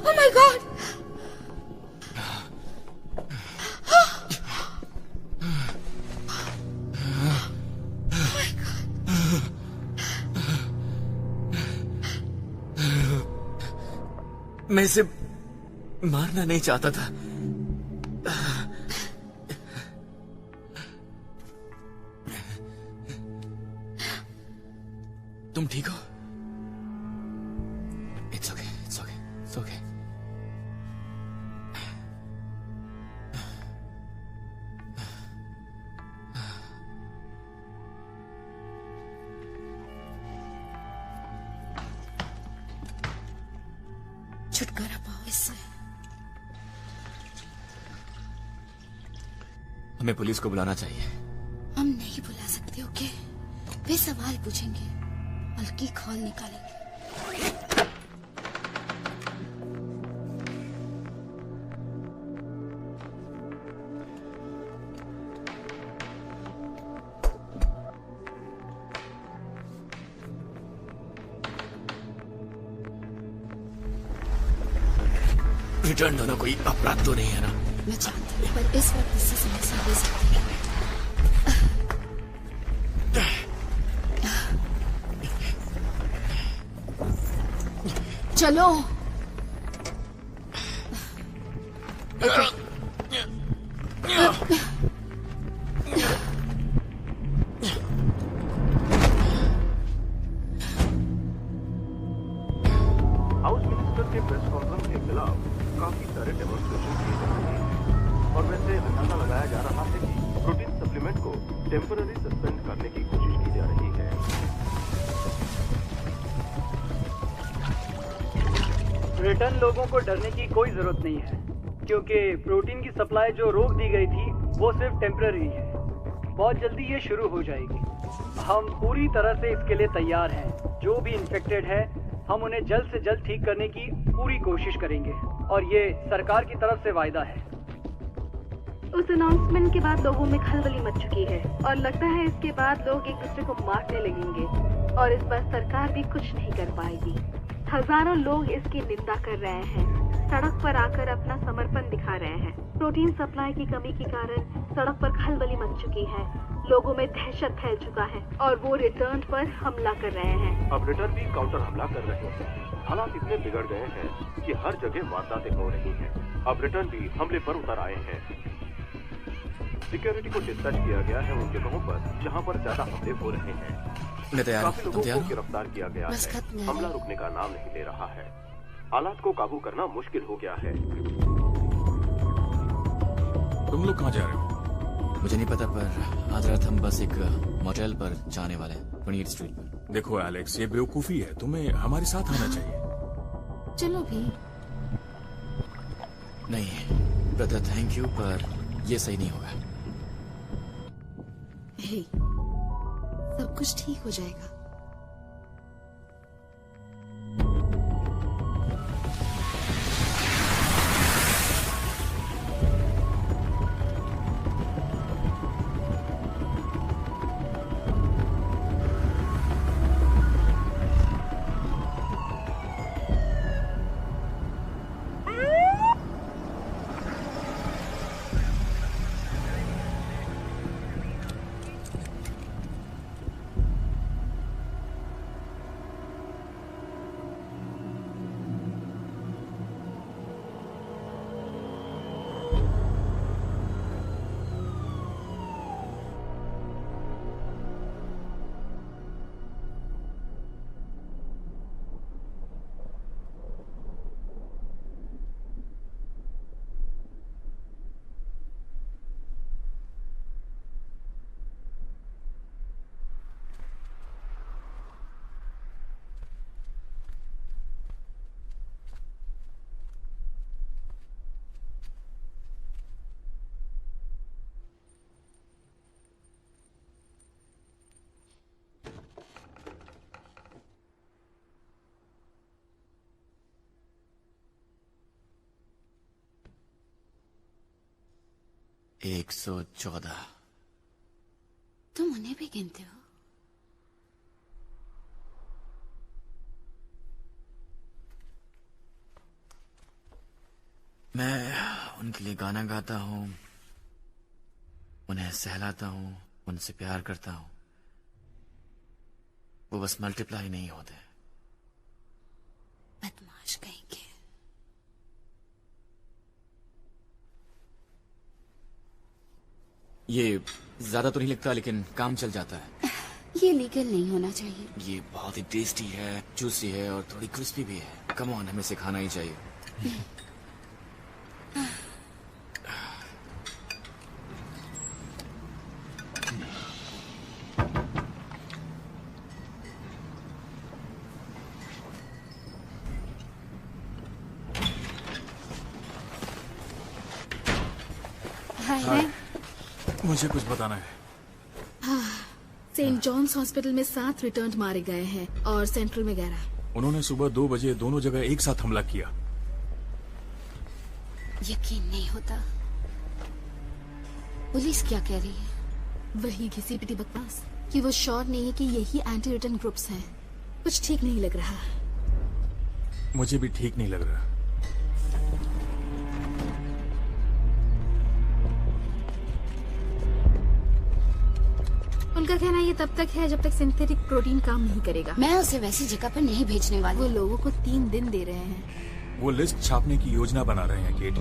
Oh my God! मैं इसे मारना नहीं चाहता था। तुम ठीक हो? It's okay, it's okay, it's okay. छुटकारा पाओ इससे। हमें पुलिस को बुलाना चाहिए। हम नहीं बुला सकते, ओके? वे सवाल पूछेंगे, हल्की खौल निकालेंगे। रिटर्न होना कोई अपराध तो नहीं है ना? मैं जानती हूँ, पर इस वक्त इससे समस्या हो सकती है। चलो। हाउस मिनिस्टर के प्रेस कॉन्फ्रेंस के खिलाफ काफी सारे डेमोन्स्ट्रेशन किए जा रहे हैं और वैसे अंदाजा लगाया जा रहा है कि प्रोटीन सप्लीमेंट को टेम्पररी सस्पेंड करने की कोशिश की जा रही है। रिटर्न लोगों को डरने की कोई जरूरत नहीं है, क्योंकि प्रोटीन की सप्लाई जो रोक दी गई थी वो सिर्फ टेम्पररी है। बहुत जल्दी ये शुरू हो जाएगी। हम पूरी तरह से इसके लिए तैयार हैं। जो भी इन्फेक्टेड है हम उन्हें जल्द से जल्द ठीक करने की पूरी कोशिश करेंगे और ये सरकार की तरफ से वायदा है। उस अनाउंसमेंट के बाद लोगों में खलबली मच चुकी है और लगता है इसके बाद लोग एक दूसरे को मारने लगेंगे और इस बार सरकार भी कुछ नहीं कर पाएगी। हजारों लोग इसकी निंदा कर रहे हैं, सड़क पर आकर अपना समर्पण दिखा रहे हैं। प्रोटीन सप्लाई की कमी के कारण सड़क पर खलबली मच चुकी है, लोगों में दहशत फैल चुका है और वो रिटर्न पर हमला कर रहे हैं। अब रिटर्न भी काउंटर हमला कर रहे हैं। हालात इतने बिगड़ गए हैं कि हर जगह वारदातें हो रही हैं। अब रिटर्न भी हमले पर उतर आए हैं। सिक्योरिटी को डिस्पैच किया गया है उन जगहों पर जहां पर ज्यादा हमले हो रहे हैं। काफी लोगों को गिरफ्तार किया गया है। हमला रुकने का नाम नहीं ले रहा है। हालात को काबू करना मुश्किल हो गया है। तुम लोग कहाँ जा रहे हो? मुझे नहीं पता, पर आज रात हम बस एक मोटेल पर जाने वाले हैं, 28 स्ट्रीट पर। देखो एलेक्स, ये बेवकूफी है, तुम्हें हमारे साथ आना चाहिए। चलो भी। नहीं ब्रदर, थैंक यू, पर ये सही नहीं होगा। हे, सब कुछ ठीक हो जाएगा। एक 114। तुम उन्हें भी गिनते हो? मैं उनके लिए गाना गाता हूँ, उन्हें सहलाता हूँ, उनसे प्यार करता हूँ। वो बस मल्टीप्लाई नहीं होते। बदमाश कहीं के। ये ज्यादा तो नहीं लगता, लेकिन काम चल जाता है। ये लीगल नहीं होना चाहिए। ये बहुत ही टेस्टी है, जूसी है और थोड़ी क्रिस्पी भी है। कम ऑन, हमें इसे खाना ही चाहिए। हाय। मुझे कुछ बताना है। सेंट जॉन्स हॉस्पिटल में 7 रिटर्न मारे गए हैं और सेंट्रल में 11। उन्होंने सुबह 2 बजे दोनों जगह एक साथ हमला किया। यकीन नहीं होता। पुलिस क्या कह रही है? वही घिसी पिटी बकवास कि वो श्योर नहीं है कि यही एंटी रिटर्न ग्रुप्स हैं। कुछ ठीक नहीं लग रहा। मुझे भी ठीक नहीं लग रहा। उनका कहना ये तब तक है जब तक सिंथेटिक प्रोटीन काम नहीं करेगा। मैं उसे वैसी जगह पर नहीं भेजने वाली। वो लोगों को 3 दिन दे रहे हैं। वो लिस्ट छापने की योजना बना रहे हैं केट।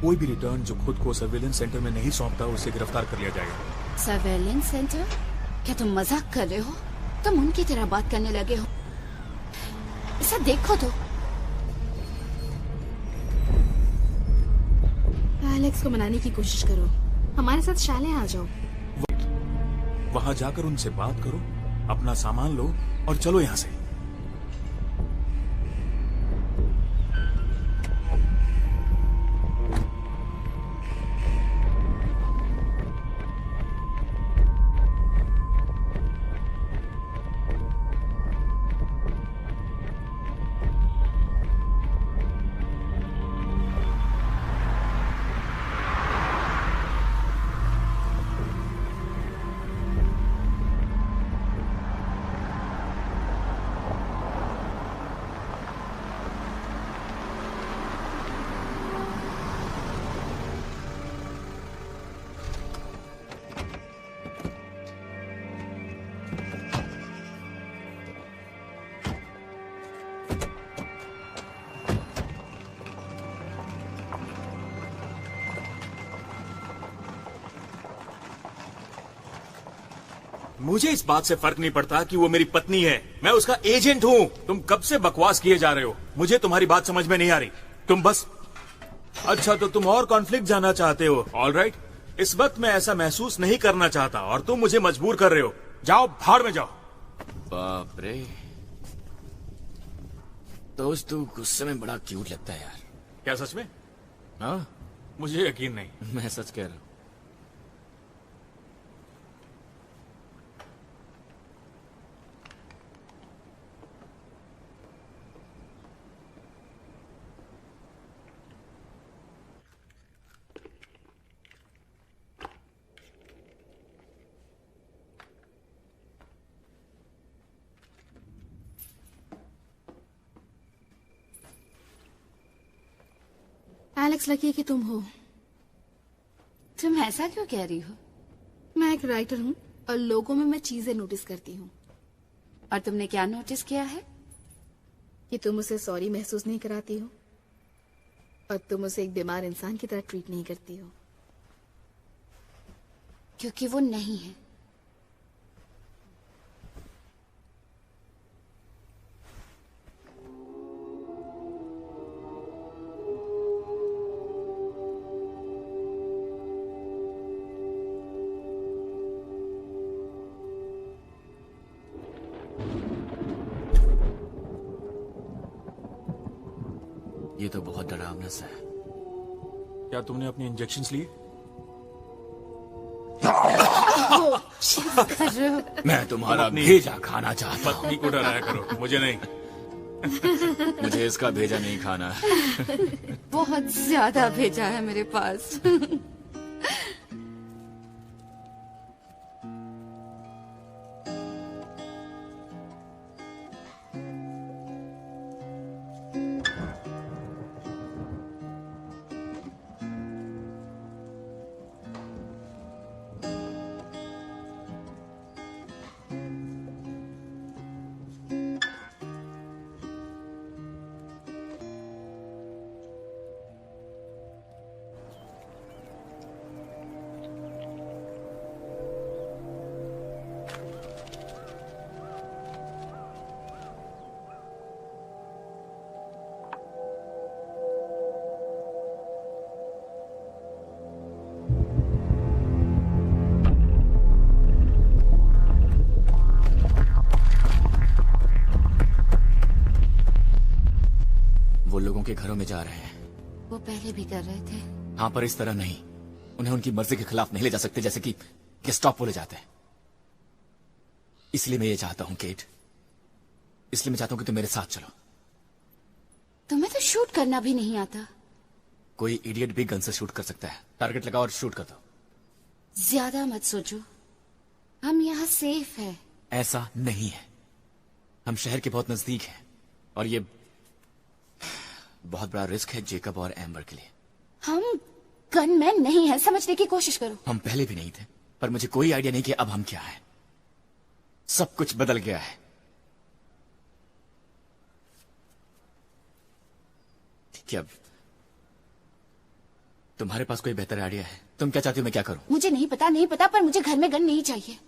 कोई भी रिटर्न जो खुद को सर्वेलेंस सेंटर में नहीं सौंपता उसे गिरफ्तार कर लिया जाएगा। Surveillance centre? क्या तुम मजाक कर रहे हो? तुम उनकी तरह बात करने लगे हो। इसे देखो तो। एलेक्स को मनाने की कोशिश करो। हमारे साथ शाले आ जाओ। वहां जाकर उनसे बात करो, अपना सामान लो और चलो यहाँ से। मुझे इस बात से फर्क नहीं पड़ता कि वो मेरी पत्नी है। मैं उसका एजेंट हूँ। तुम कब से बकवास किए जा रहे हो? मुझे तुम्हारी बात समझ में नहीं आ रही। तुम बस अच्छा तो तुम और कॉन्फ्लिक्ट जाना चाहते हो। ऑलराइट, इस वक्त मैं ऐसा महसूस नहीं करना चाहता और तुम मुझे मजबूर कर रहे हो। जाओ, भाड़ में जाओ। बाप रे, दोस्त तू गुस्से में बड़ा क्यूट लगता है यार। क्या सच में? हाँ, मुझे यकीन नहीं। मैं सच कह रहा हूँ। एलेक्स, लकी है कि तुम हो। तुम ऐसा क्यों कह रही हो? मैं एक राइटर हूँ और लोगों में मैं चीजें नोटिस करती हूँ। और तुमने क्या नोटिस किया है? कि तुम उसे सॉरी महसूस नहीं कराती हो और तुम उसे एक बीमार इंसान की तरह ट्रीट नहीं करती हो। क्योंकि वो नहीं है। ये तो बहुत डरावना सा है। क्या तुमने अपने इंजेक्शंस लिए? मैं तुम्हारा भेजा खाना चाहता हूँ। पत्नी को डराया करो, मुझे नहीं। मुझे इसका भेजा नहीं खाना। बहुत ज्यादा भेजा है मेरे पास। वो लोगों के घरों में जा रहे हैं। वो पहले भी कर रहे थे। हाँ, पर इस तरह नहीं। उन्हें उनकी मर्जी के खिलाफ नहीं ले जा सकते जैसे कि गेस्टापो ले जाते हैं। इसलिए मैं ये चाहता हूं केट, इसलिए मैं चाहता हूं कि तुम मेरे साथ चलो। तुम्हें तो शूट करना भी नहीं आता। कोई इडियट भी गन से शूट कर सकता है। टारगेट लगाओ और शूट कर दो। ज्यादा मत सोचो, हम यहाँ सेफ है। ऐसा नहीं है, हम शहर के बहुत नजदीक हैं और ये बहुत बड़ा रिस्क है जेकब और एम्बर के लिए। हम गनमैन नहीं है, समझने की कोशिश करो। हम पहले भी नहीं थे, पर मुझे कोई आइडिया नहीं कि अब हम क्या है। सब कुछ बदल गया है। ठीक है, अब तुम्हारे पास कोई बेहतर आइडिया है? तुम क्या चाहती हो मैं क्या करूं? मुझे नहीं पता, पर मुझे घर में गन नहीं चाहिए।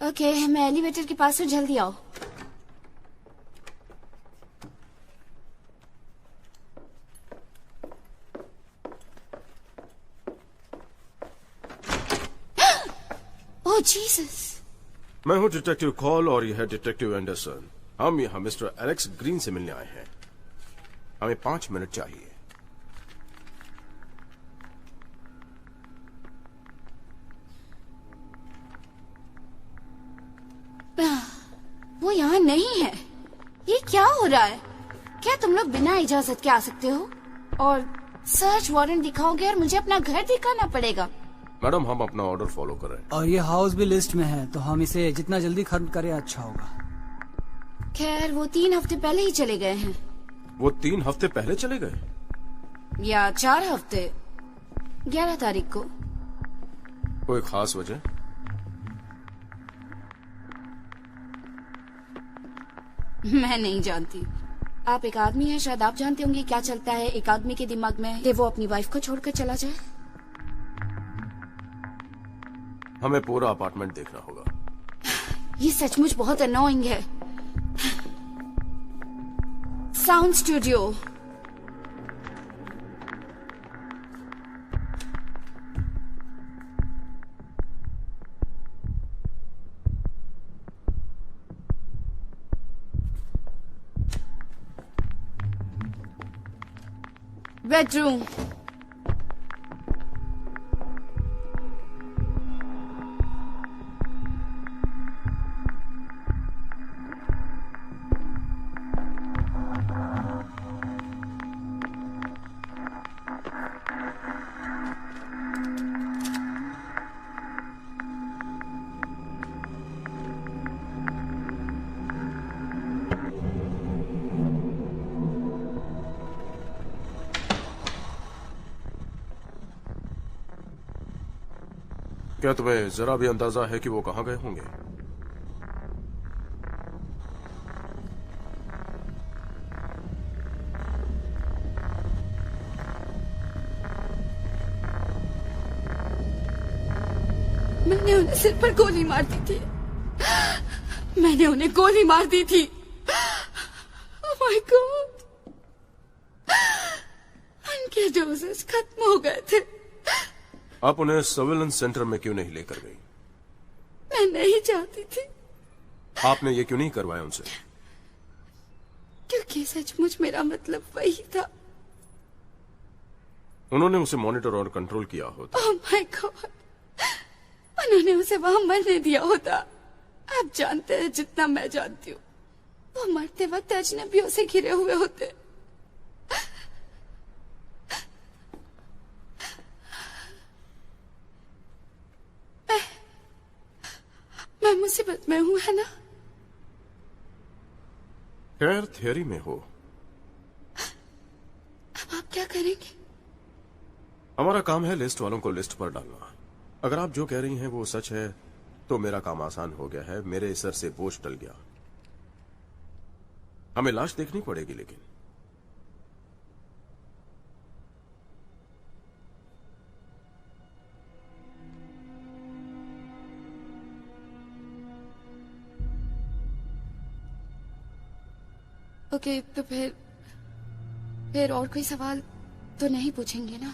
ओके, मैं एलिवेटर के पास हूँ, जल्दी आओ। ओह जीसस। मैं हूँ डिटेक्टिव कॉल और यह है डिटेक्टिव एंडरसन। हम यहाँ मिस्टर एलेक्स ग्रीन से मिलने आए हैं। हमें 5 मिनट चाहिए। वो यहाँ नहीं है। ये क्या हो रहा है? क्या तुम लोग बिना इजाजत के आ सकते हो? और सर्च वारंट दिखाओगे और मुझे अपना घर दिखाना पड़ेगा? मैडम, हम अपना ऑर्डर फॉलो कर रहे हैं। और ये हाउस भी लिस्ट में है, तो हम इसे जितना जल्दी खत्म करें अच्छा होगा। खैर, वो 3 हफ्ते पहले ही चले गए हैं। वो 3 हफ्ते पहले चले गए? या 4 हफ्ते, 11 तारीख को। कोई खास वजह? मैं नहीं जानती। आप एक आदमी हैं, शायद आप जानते होंगे क्या चलता है एक आदमी के दिमाग में कि वो अपनी वाइफ को छोड़कर चला जाए। हमें पूरा अपार्टमेंट देखना होगा। ये सचमुच बहुत अनोइंग है। Sound studio. बेडरूम। क्या तुम्हें जरा भी अंदाजा है कि वो कहाँ गए होंगे? मैंने उन्हें सिर पर गोली मार दी थी। मैंने उन्हें गोली मार दी थी। Oh my God. उनके डोजेस खत्म हो गए थे। आप उन्हें सर्विलेंस सेंटर में क्यों नहीं लेकर गई? मैं नहीं चाहती थी। आपने ये क्यों नहीं करवाया उनसे? क्योंकि सचमुच मेरा मतलब वही था। उन्होंने उसे मॉनिटर और कंट्रोल किया होता। ओह माय गॉड, उन्होंने उसे वहां मरने दिया होता। आप जानते हैं जितना मैं जानती हूँ, वो मरते वक्त अजनबियों से घिरे हुए होते। मैं मुसीबत में हूँ, है ना? खैर, थियरी में हो। अब आप क्या करेंगे? हमारा काम है लिस्ट वालों को लिस्ट पर डालना। अगर आप जो कह रही हैं वो सच है तो मेरा काम आसान हो गया है। मेरे सर से बोझ टल गया। हमें लाश देखनी पड़ेगी लेकिन। ओके, तो फिर और कोई सवाल तो नहीं पूछेंगे ना?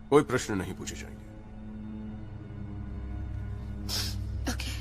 कोई प्रश्न नहीं पूछे जाएंगे। Okay.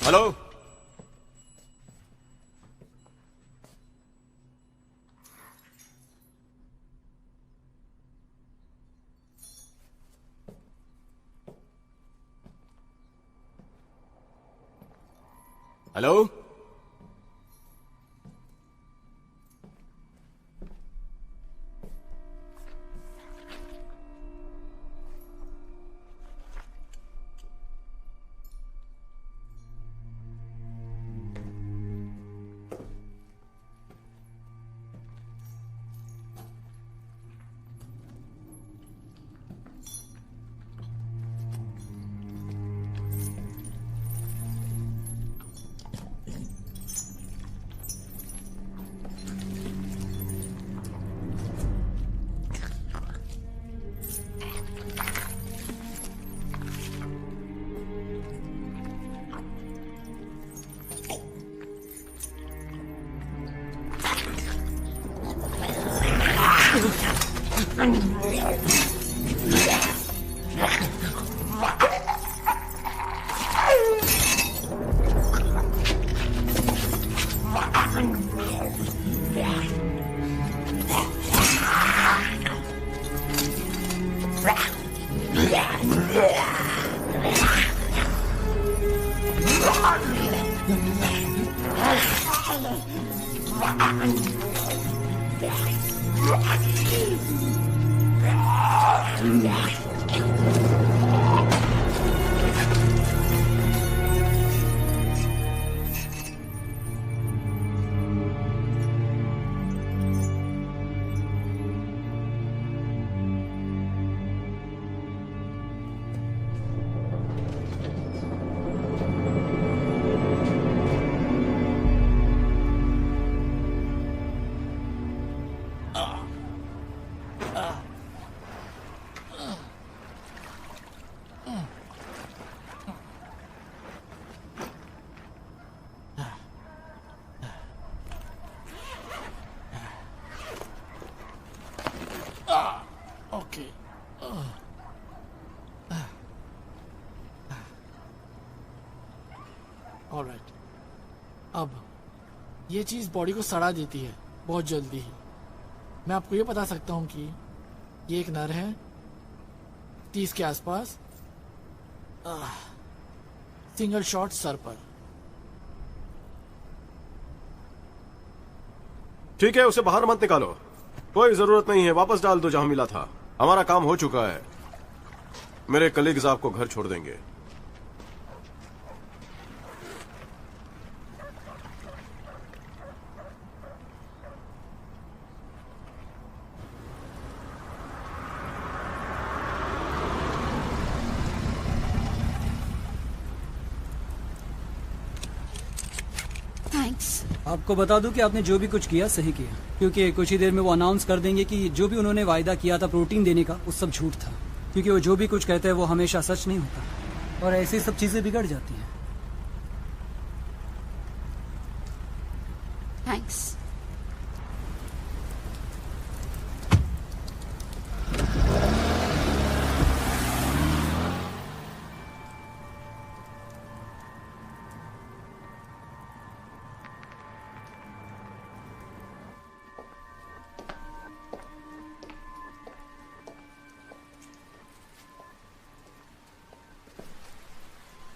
Hello, hello, okay. Alright, अब ये चीज बॉडी को सड़ा देती है बहुत जल्दी ही। मैं आपको ये बता सकता हूँ कि ये एक नर है 30 के आसपास, सिंगल शॉट सर पर। ठीक है, उसे बाहर मत निकालो, कोई जरूरत नहीं है, वापस डाल दो जहां मिला था। हमारा काम हो चुका है, मेरे कलीग्स आपको घर छोड़ देंगे। आपको बता दूं कि आपने जो भी कुछ किया सही किया, क्योंकि कुछ ही देर में वो अनाउंस कर देंगे कि जो भी उन्होंने वायदा किया था प्रोटीन देने का, वो सब झूठ था। क्योंकि वो जो भी कुछ कहते हैं वो हमेशा सच नहीं होता, और ऐसी सब चीजें बिगड़ जाती हैं। थैंक्स।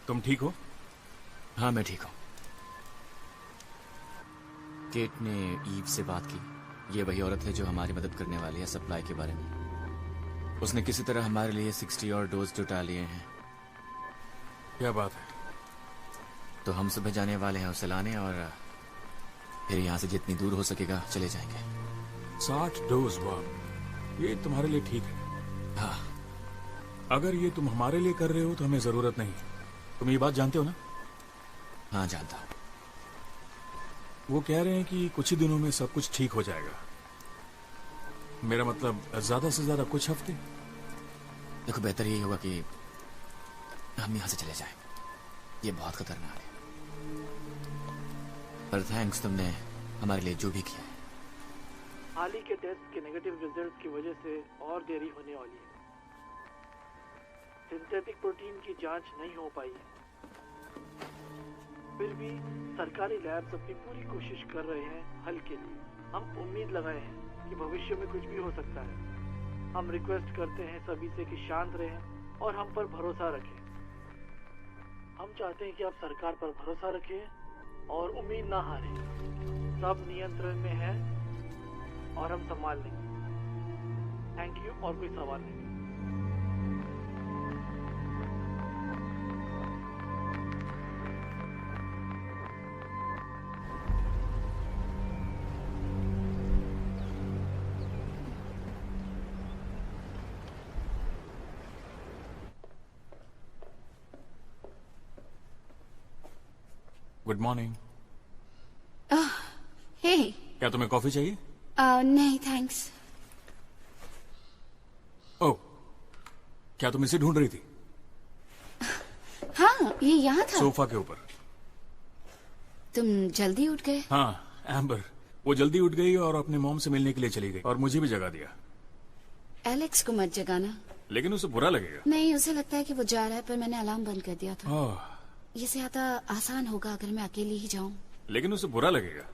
तुम ठीक हो? हाँ मैं ठीक हूँ। केट ने ईव से बात की। ये वही औरत है जो हमारी मदद करने वाली है सप्लाई के बारे में। उसने किसी तरह हमारे लिए 60 और डोज जुटा लिए हैं। क्या बात है? तो हम सुबह जाने वाले हैं उसे लाने और फिर यहाँ से जितनी दूर हो सकेगा चले जाएंगे। 60 डोज? वाह, ये तुम्हारे लिए ठीक है। हाँ। अगर ये तुम हमारे लिए कर रहे हो तो हमें जरूरत नहीं। तुम ये बात जानते हो ना? हाँ जानता हूँ। वो कह रहे हैं कि कुछ ही दिनों में सब कुछ ठीक हो जाएगा। मेरा मतलब ज्यादा से ज्यादा कुछ हफ्ते। देखो बेहतर यही होगा कि हम यहाँ से चले जाएं। ये बहुत खतरनाक है। पर थैंक्स, तुमने हमारे लिए जो भी किया है। हाल ही के टेस्ट के नेगेटिव रिजल्ट की वजह से और देरी होने वाली है। सिंथेटिक प्रोटीन की जांच नहीं हो पाई है। फिर भी सरकारी लैब्स अपनी पूरी कोशिश कर रहे हैं हल के लिए। हम उम्मीद लगाए हैं कि भविष्य में कुछ भी हो सकता है। हम रिक्वेस्ट करते हैं सभी से कि शांत रहें और हम पर भरोसा रखें। हम चाहते हैं कि आप सरकार पर भरोसा रखें और उम्मीद ना हारें। सब नियंत्रण में है और हम संभाल लेंगे। Thank you. और कोई सवाल नहीं? Good morning. हे, क्या तुम्हें कॉफी चाहिए? नहीं थैंक्स। ओह, क्या तुम इसे ढूंढ रही थी? हाँ, ये यहाँ था। सोफा के ऊपर। तुम जल्दी उठ गए? हाँ, एम्बर वो जल्दी उठ गई और अपने मॉम से मिलने के लिए चली गई और मुझे भी जगा दिया। एलेक्स को मत जगाना। लेकिन उसे बुरा लगेगा। नहीं, उसे लगता है कि वो जा रहा है, पर मैंने अलार्म बंद कर दिया था। ओह, ये ज्यादा आसान होगा अगर मैं अकेली ही जाऊं। लेकिन उसे बुरा लगेगा।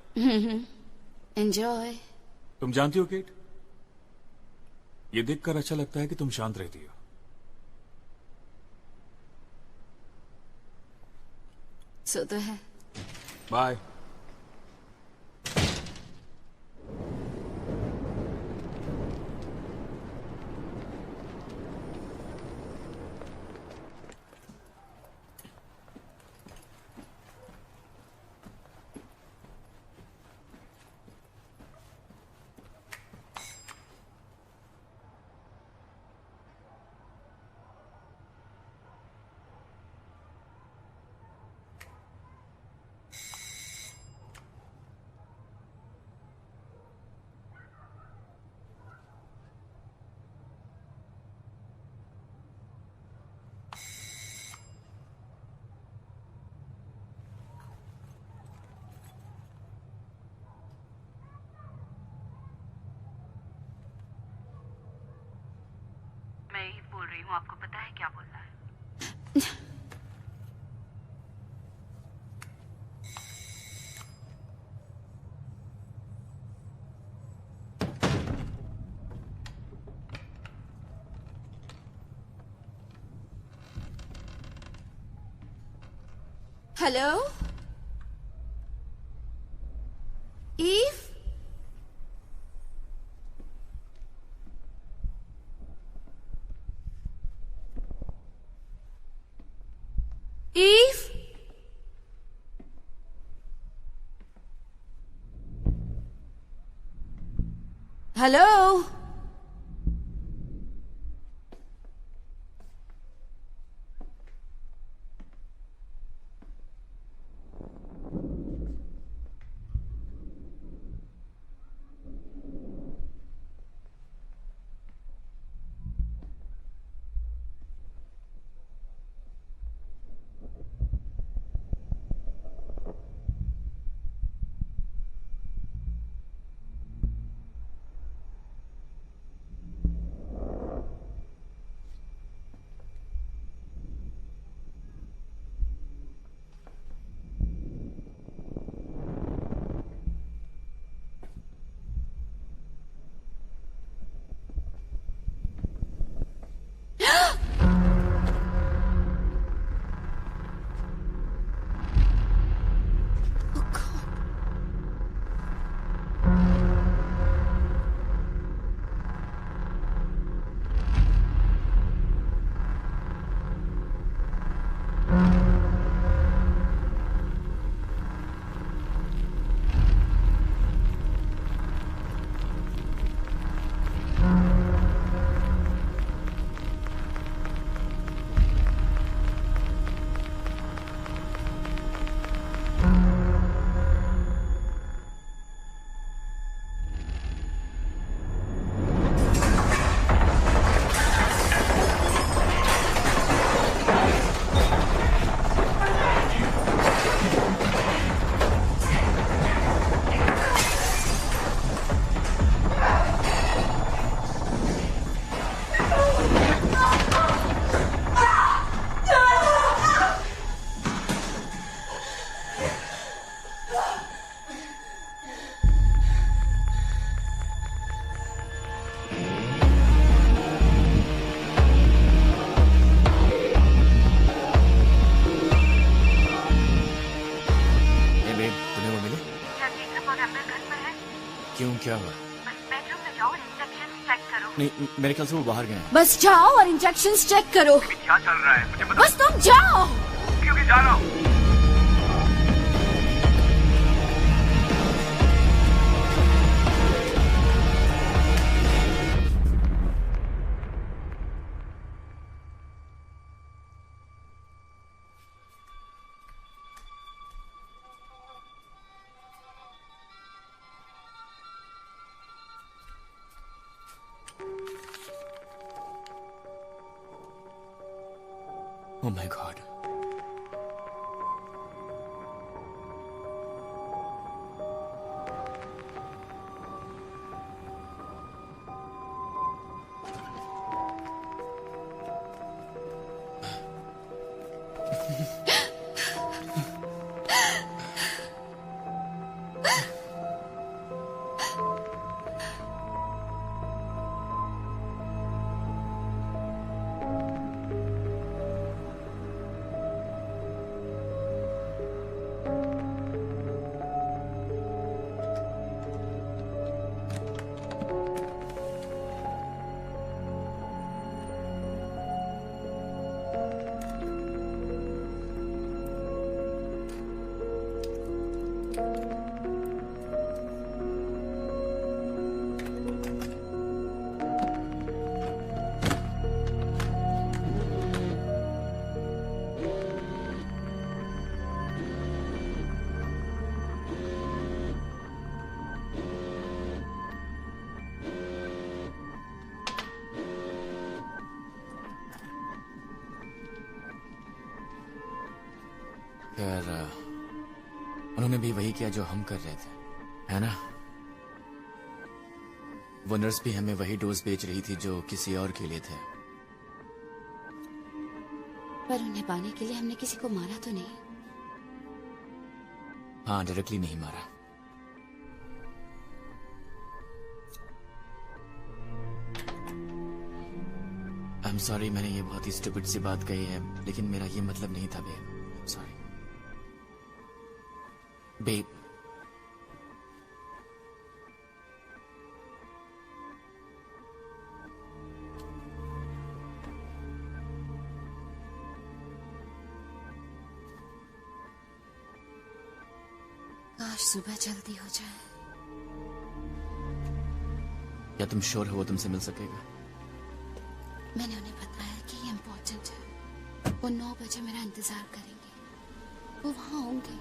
एंजॉय। तुम जानती हो केट, ये देखकर अच्छा लगता है कि तुम शांत रहती हो। सो तो है। बाय। मैं ही बोल रही हूँ। आपको पता है क्या बोलना है? Hello Eve. Eve, hello. क्यों, क्या हुआ? बेडरूम में जाओ, इंजेक्शन चेक करो। नहीं, मेरे ख्याल से वो बाहर गए हैं। बस जाओ और इंजेक्शंस चेक करो। क्या चल रहा है मुझे बस तुम जाओ। क्योंकि जा रहा हूँ। Oh my God. खैर, उन्होंने भी वही किया जो हम कर रहे थे, है ना? वो नर्स भी हमें वही डोज बेच रही थी जो किसी और के लिए थे। पर उन्हें पाने के लिए हमने किसी को मारा तो नहीं? हाँ, डायरेक्टली नहीं मारा। आई एम सॉरी, मैंने ये बहुत ही स्टूपिड सी बात कही है, लेकिन मेरा ये मतलब नहीं था बेब। Sorry babe. काश सुबह जल्दी हो जाए। क्या तुम श्योर हो वो तुमसे मिल सकेगा? मैंने उन्हें बताया कि ये इम्पोर्टेंट है। वो 9 बजे मेरा इंतजार करेंगे। वो वहां होंगे।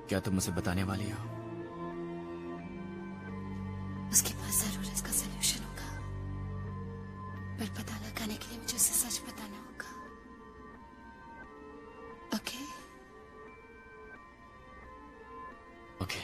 क्या तुम मुझे बताने वाली हो? उसके पास जरूर इसका सलूशन होगा, पर पता लगाने के लिए मुझे उसे सच बताना होगा। Okay? Okay.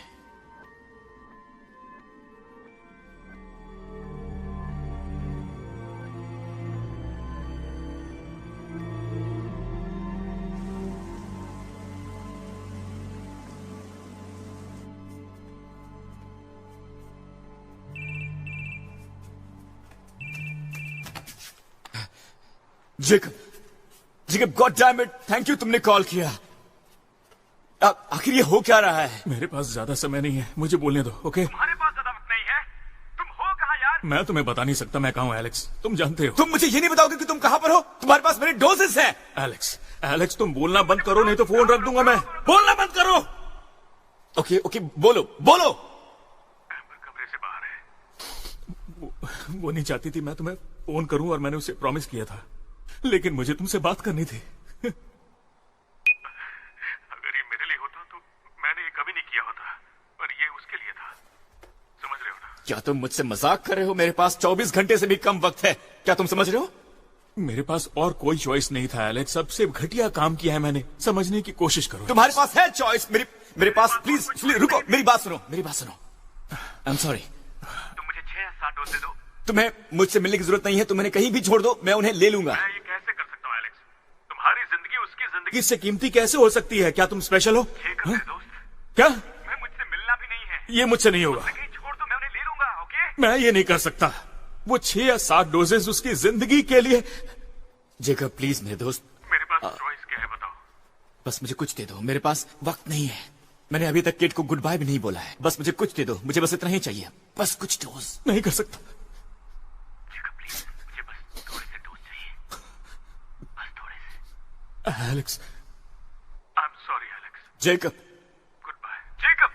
Jacob, god damn it, thank you तुमने कॉल किया। आखिर ये हो क्या रहा है? मेरे पास ज्यादा समय नहीं है, मुझे बोलने दो, ओके? तुम्हारे पास ज्यादा वक्त नहीं है। तुम हो कहाँ यार? मैं तुम्हें बता नहीं सकता मैं कहाँ हूँ एलेक्स, तुम जानते हो। तुम मुझे ये नहीं बताओगे कि तुम कहाँ पर हो? तुम्हारे पास मेरे डोजेस हैं। एलेक्स तुम बोलना बंद करो, नहीं तो फोन रख दूंगा मैं। बोलना बंद करो। ओके, बोलो। कमरे से बाहर है। वो नहीं चाहती थी मैं तुम्हें फोन करूं, और मैंने उसे प्रॉमिस किया था, लेकिन मुझे तुमसे बात करनी थी। अगर ये मेरे लिए होता तो मैंने ये कभी नहीं किया होता, पर ये उसके लिए था। समझ रहे हो ना? क्या तुम मुझसे मजाक कर रहे हो? मेरे पास 24 घंटे से भी कम वक्त है, क्या तुम समझ रहे हो? मेरे पास और कोई चॉइस नहीं था एलेक्स, सबसे घटिया काम किया है मैंने। समझने की कोशिश करो। तुम्हारे पास है चॉइस, मेरे पास। प्लीज रुको, मेरी बात सुनो। आई एम सॉरी। तुम मुझे 6 या 7 डोज दे दो। तुम्हें मुझसे मिलने की जरूरत नहीं है, तुम उन्हें कहीं भी छोड़ दो, मैं उन्हें ले लूंगा। मैं ये कैसे कर सकता हूँ एलेक्स? तुम्हारी जिंदगी उसकी जिंदगी इससे कीमती कैसे हो सकती है? क्या तुम स्पेशल हो? दोस्त। क्या? मैं मुझसे मिलना भी नहीं है। ये मुझसे नहीं होगा। छोड़ दो, मैं उन्हें ले लूंगा। ओके? मैं ये नहीं कर सकता। वो 6 या 7 डोजेस उसकी जिंदगी के लिए। जेकब प्लीज मेरे दोस्त। मेरे पास चॉइस क्या है बताओ? बस मुझे कुछ दे दो, मेरे पास वक्त नहीं है। मैंने अभी तक किड को गुड बाय भी नहीं बोला है। बस मुझे कुछ दे दो, मुझे बस इतना ही चाहिए, बस कुछ डोज। नहीं कर सकता। मुझे बस थोड़े से डोज चाहिए, बस थोड़े से। Alex, I am sorry Alex. Jacob, goodbye Jacob.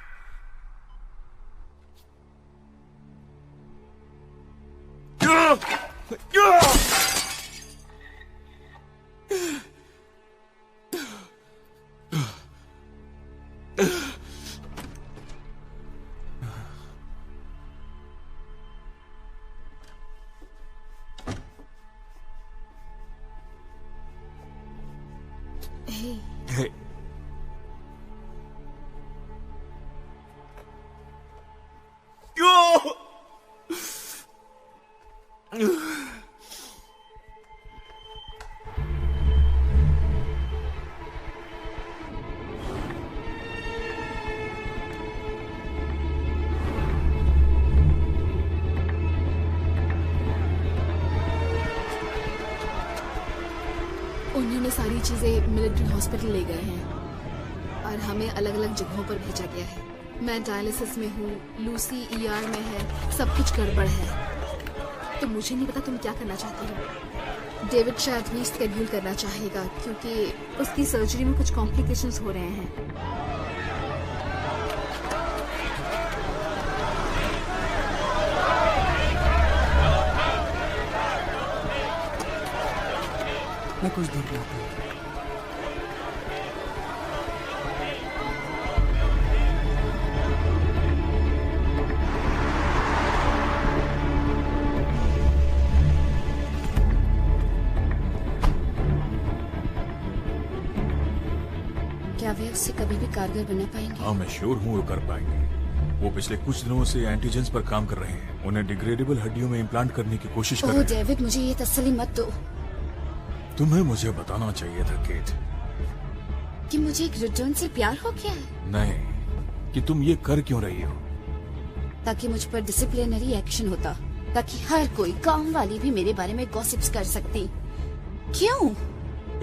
Hey. उन्होंने सारी चीजें मिलिट्री हॉस्पिटल ले गए हैं और हमें अलग अलग जगहों पर भेजा गया है। मैं डायलिसिस में हूँ, लूसी ER में है, सब कुछ गड़बड़ है। तो मुझे नहीं पता तुम क्या करना चाहती हो। डेविड शायद रीस्केड्यूल करना चाहेगा क्योंकि उसकी सर्जरी में कुछ कॉम्प्लिकेशंस हो रहे हैं। मैं कुछ देर में आता हूँ। क्या वे उससे कभी भी कारगर बना पाएंगे? हाँ, मैं श्योर हूँ वो कर पाएंगे। वो पिछले कुछ दिनों से एंटीजेंस पर काम कर रहे हैं। उन्हें डिग्रेडेबल हड्डियों में इम्प्लांट करने की कोशिश कर रहे हैं। डेविड, मुझे ये तसल्ली मत दो। तुम्हें मुझे बताना चाहिए था केट, कि मुझे एक रिटर्न से प्यार हो गया है। नहीं, कि तुम ये कर क्यों रही हो। ताकि मुझ पर डिसिप्लिनरी एक्शन होता, ताकि हर कोई, काम वाली भी मेरे बारे में गॉसिप्स कर सकती। क्यों?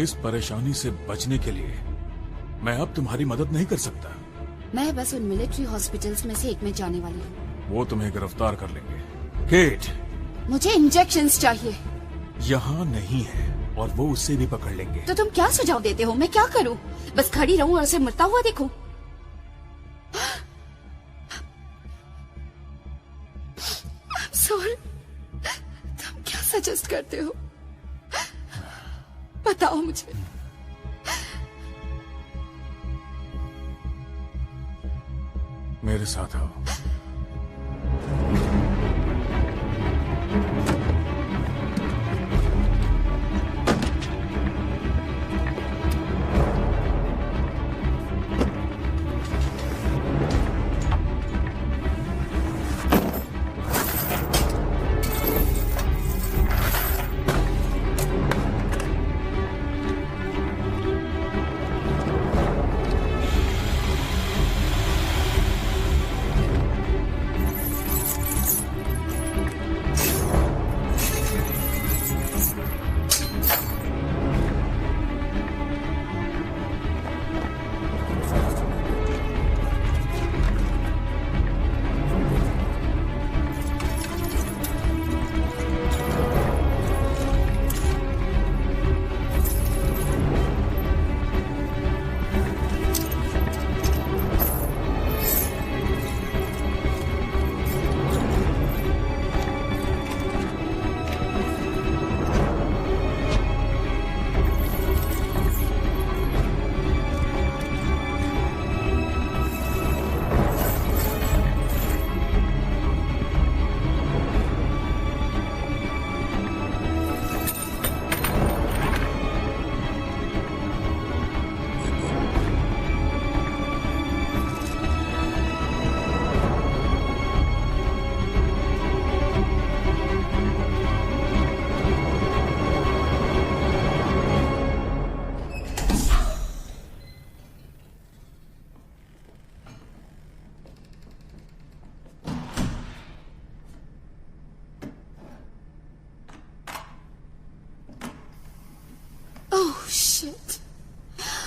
इस परेशानी से बचने के लिए मैं अब तुम्हारी मदद नहीं कर सकता। मैं बस उन मिलिट्री हॉस्पिटल्स में से एक में जाने वाली हूँ। वो तुम्हें गिरफ्तार कर लेंगे। केट, मुझे इंजेक्शंस चाहिए। यहाँ नहीं है और वो उससे भी पकड़ लेंगे। तो तुम क्या सुझाव देते हो? मैं क्या करूँ? बस खड़ी रहूं और उसे मरता हुआ देखूं? सॉरी, तुम क्या सजेस्ट करते हो? बताओ मुझे। मेरे साथ आओ।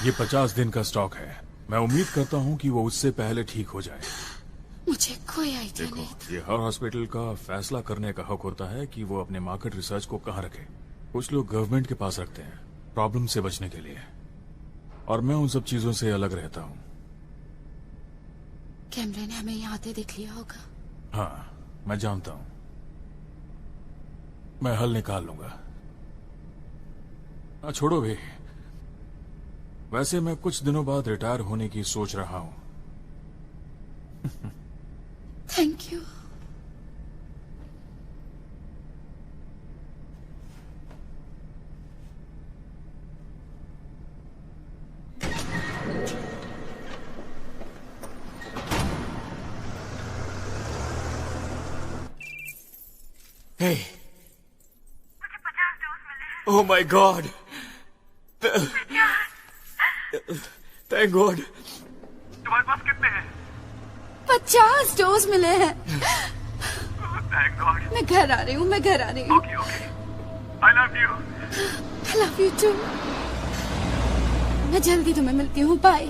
ये 50 दिन का स्टॉक है। मैं उम्मीद करता हूँ कि वो उससे पहले ठीक हो जाए। मुझे कोई आइडिया नहीं। ये हर हॉस्पिटल का फैसला करने का हक होता है कि वो अपने मार्केट रिसर्च को कहाँ रखे। कुछ लोग गवर्नमेंट के पास रखते हैं प्रॉब्लम से बचने के लिए, और मैं उन सब चीजों से अलग रहता हूँ। कैमरे ने हमें यहाँ आते देख लिया होगा। हाँ, मैं जानता हूँ। मैं हल निकाल लूंगा। छोड़ो भी, वैसे मैं कुछ दिनों बाद रिटायर होने की सोच रहा हूँ। Thank you. Hey. Oh my God. Thank God. तुम्हारे पास कितने हैं? 50 डोज मिले हैं। Thank God. मैं घर आ रही हूँ, मैं घर आ रही हूँ। Okay. I love you. I love you too. मैं जल्दी तुम्हें मिलती हूँ। बाय।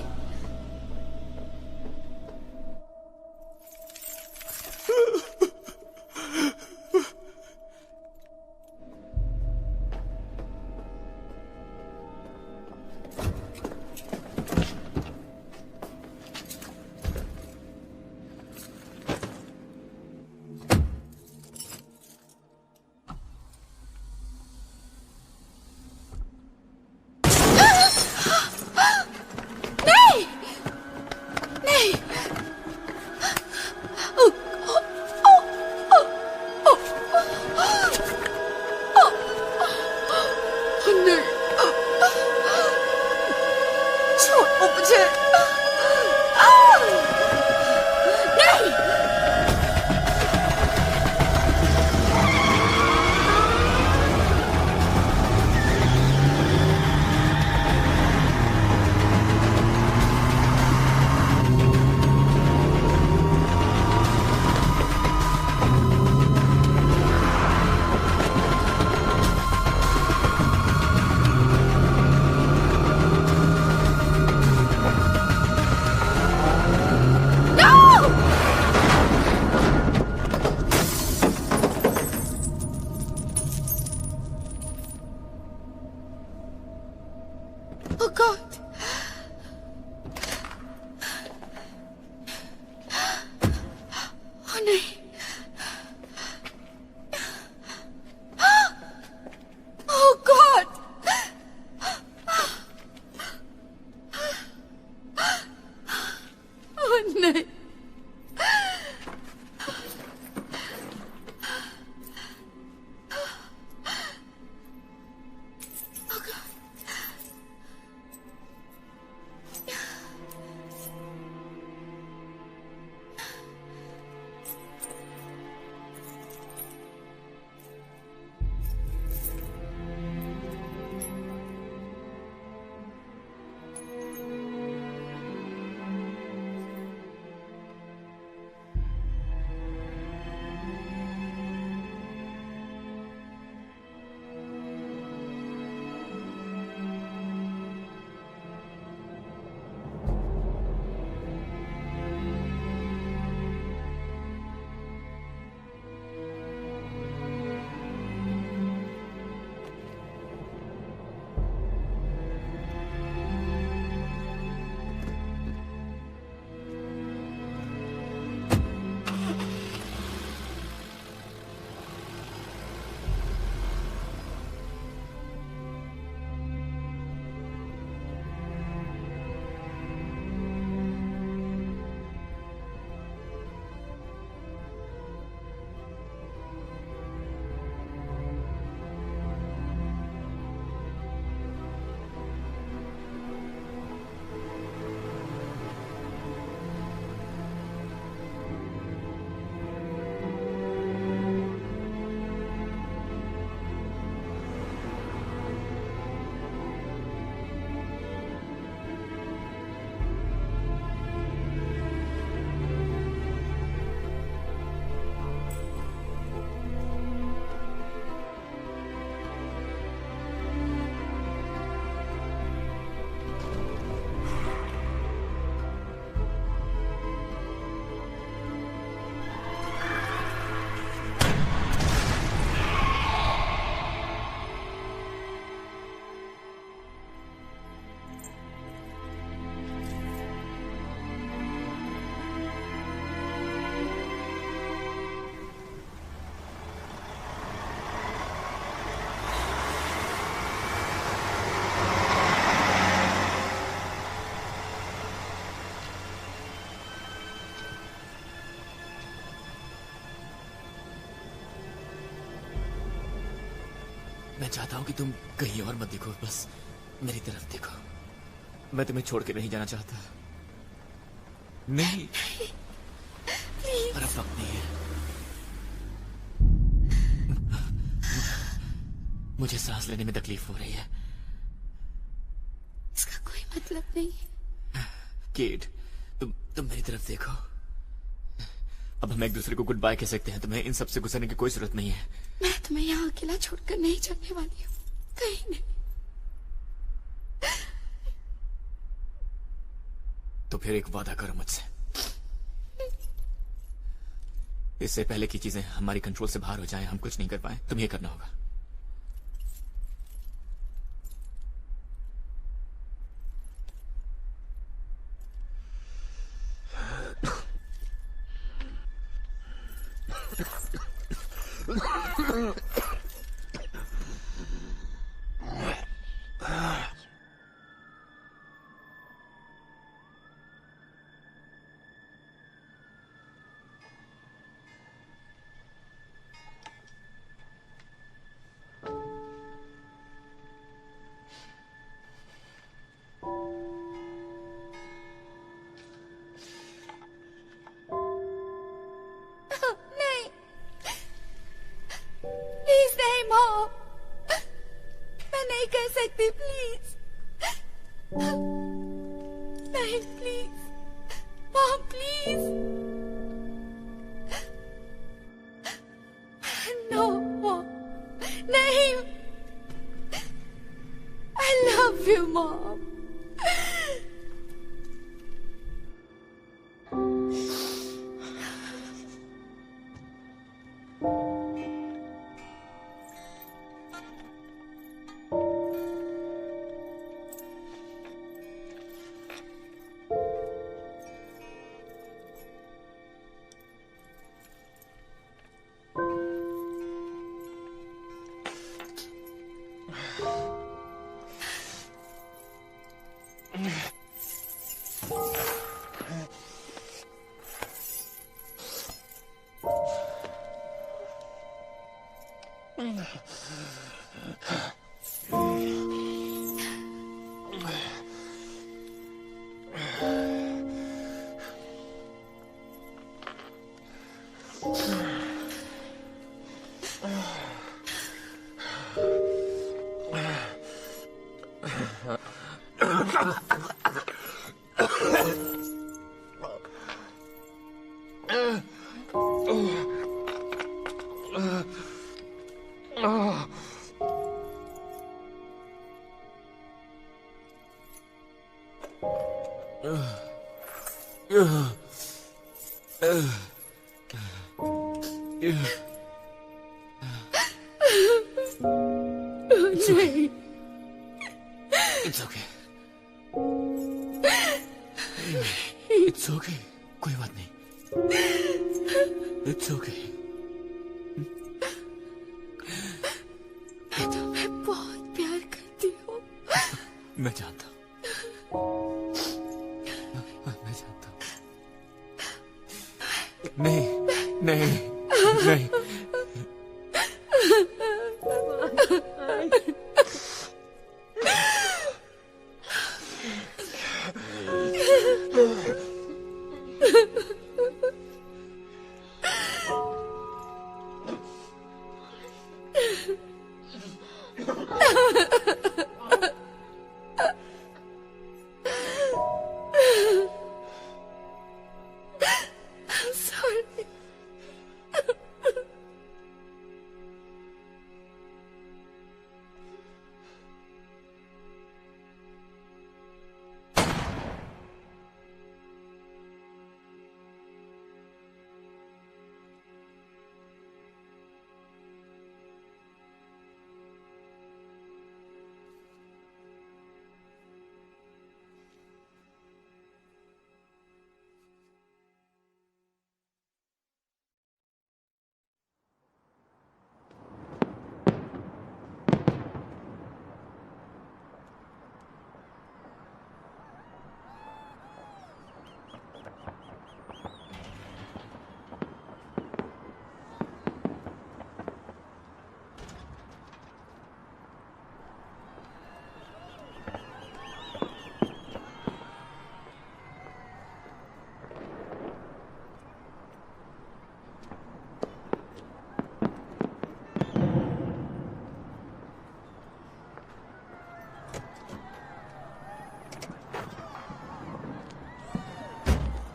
Oh God. Oh नहीं। Oh God. Oh नहीं। मैं चाहता हूँ कि तुम कहीं और मत देखो, बस मेरी तरफ देखो। मैं तुम्हें छोड़ के नहीं जाना चाहता। नहीं, पर अब वक्त नहीं है। मुझे सांस लेने में तकलीफ हो रही है। इसका कोई मतलब नहीं है। केट, तुम मेरी तरफ देखो। अब हम एक दूसरे को गुड बाय कह सकते हैं। तुम्हें इन सब से गुजरने की कोई जरूरत नहीं है। मैं तुम्हें यहाँ अकेला छोड़कर नहीं जाने वाली हूँ, कहीं नहीं। तो फिर एक वादा करो मुझसे। इससे पहले की चीजें हमारी कंट्रोल से बाहर हो जाएं, हम कुछ नहीं कर पाए, तुम्हें करना होगा। नहीं, please mom, please. No mom, नहीं। I love you mom. It's okay. It's okay. कोई बात नहीं. It's okay. मैं तुम्हें बहुत प्यार करती हूँ. मैं जानता हूँ. मैं जानता हूँ. नहीं, नहीं, नहीं.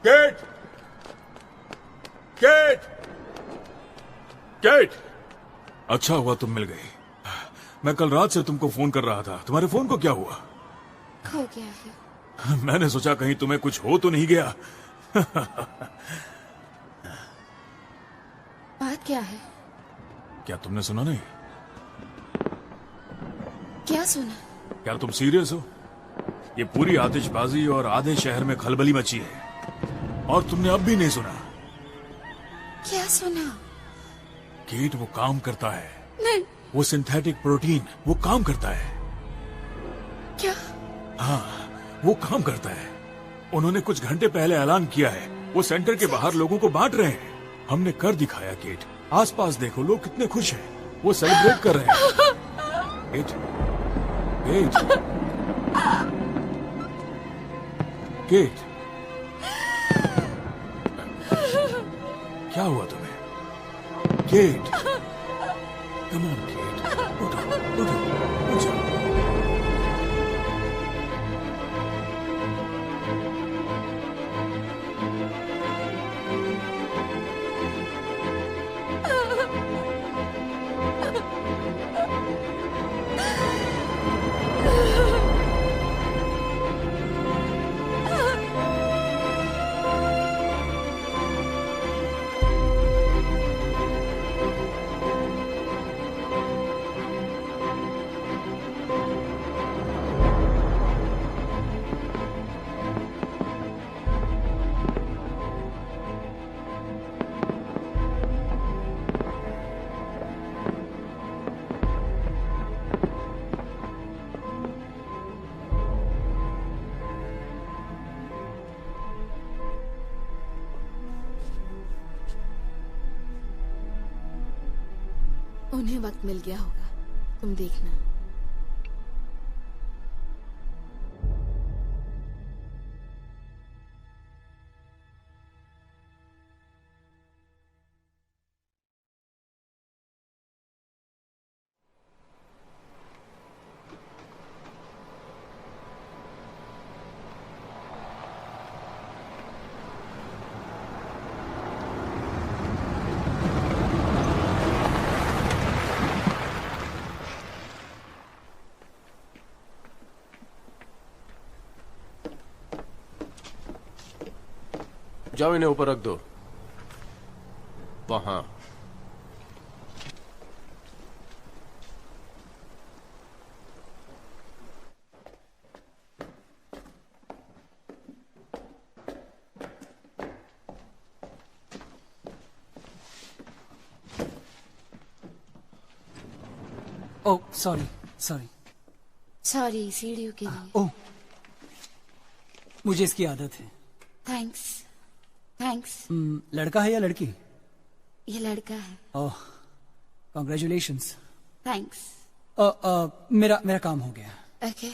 केट! केट! केट! अच्छा हुआ तुम मिल गई। मैं कल रात से तुमको फोन कर रहा था। तुम्हारे फोन को क्या हुआ? खो गया है। मैंने सोचा कहीं तुम्हें कुछ हो तो नहीं गया। बात क्या है? क्या तुमने सुना नहीं? क्या सुना? क्या तुम सीरियस हो? ये पूरी आतिशबाजी और आधे शहर में खलबली मची है और तुमने अब भी नहीं सुना? क्या सुना? केट वो काम करता है। नहीं। वो सिंथेटिक प्रोटीन वो काम करता है। क्या? हाँ, वो काम करता है। उन्होंने कुछ घंटे पहले ऐलान किया है। वो सेंटर के बाहर लोगों को बांट रहे हैं। हमने कर दिखाया केट। आसपास देखो, लोग कितने खुश हैं। वो सेलिब्रेट कर रहे हैं। केट, केट, केट, क्या हुआ तुम्हें? केट, कम ऑन केट, उठो, उठो, उठो। उन्हें वक्त मिल गया होगा, तुम देखना। जाओ, इन्हें ऊपर रख दो। वहां। ओह सॉरी सॉरी सॉरी, सीढ़ियों के लिए। ओह, मुझे इसकी आदत है। Thanks thanks. लड़का है या लड़की? ये लड़का है। ओह, कॉन्ग्रेचुलेशंस। थैंक्स। मेरा काम हो गया। ओके।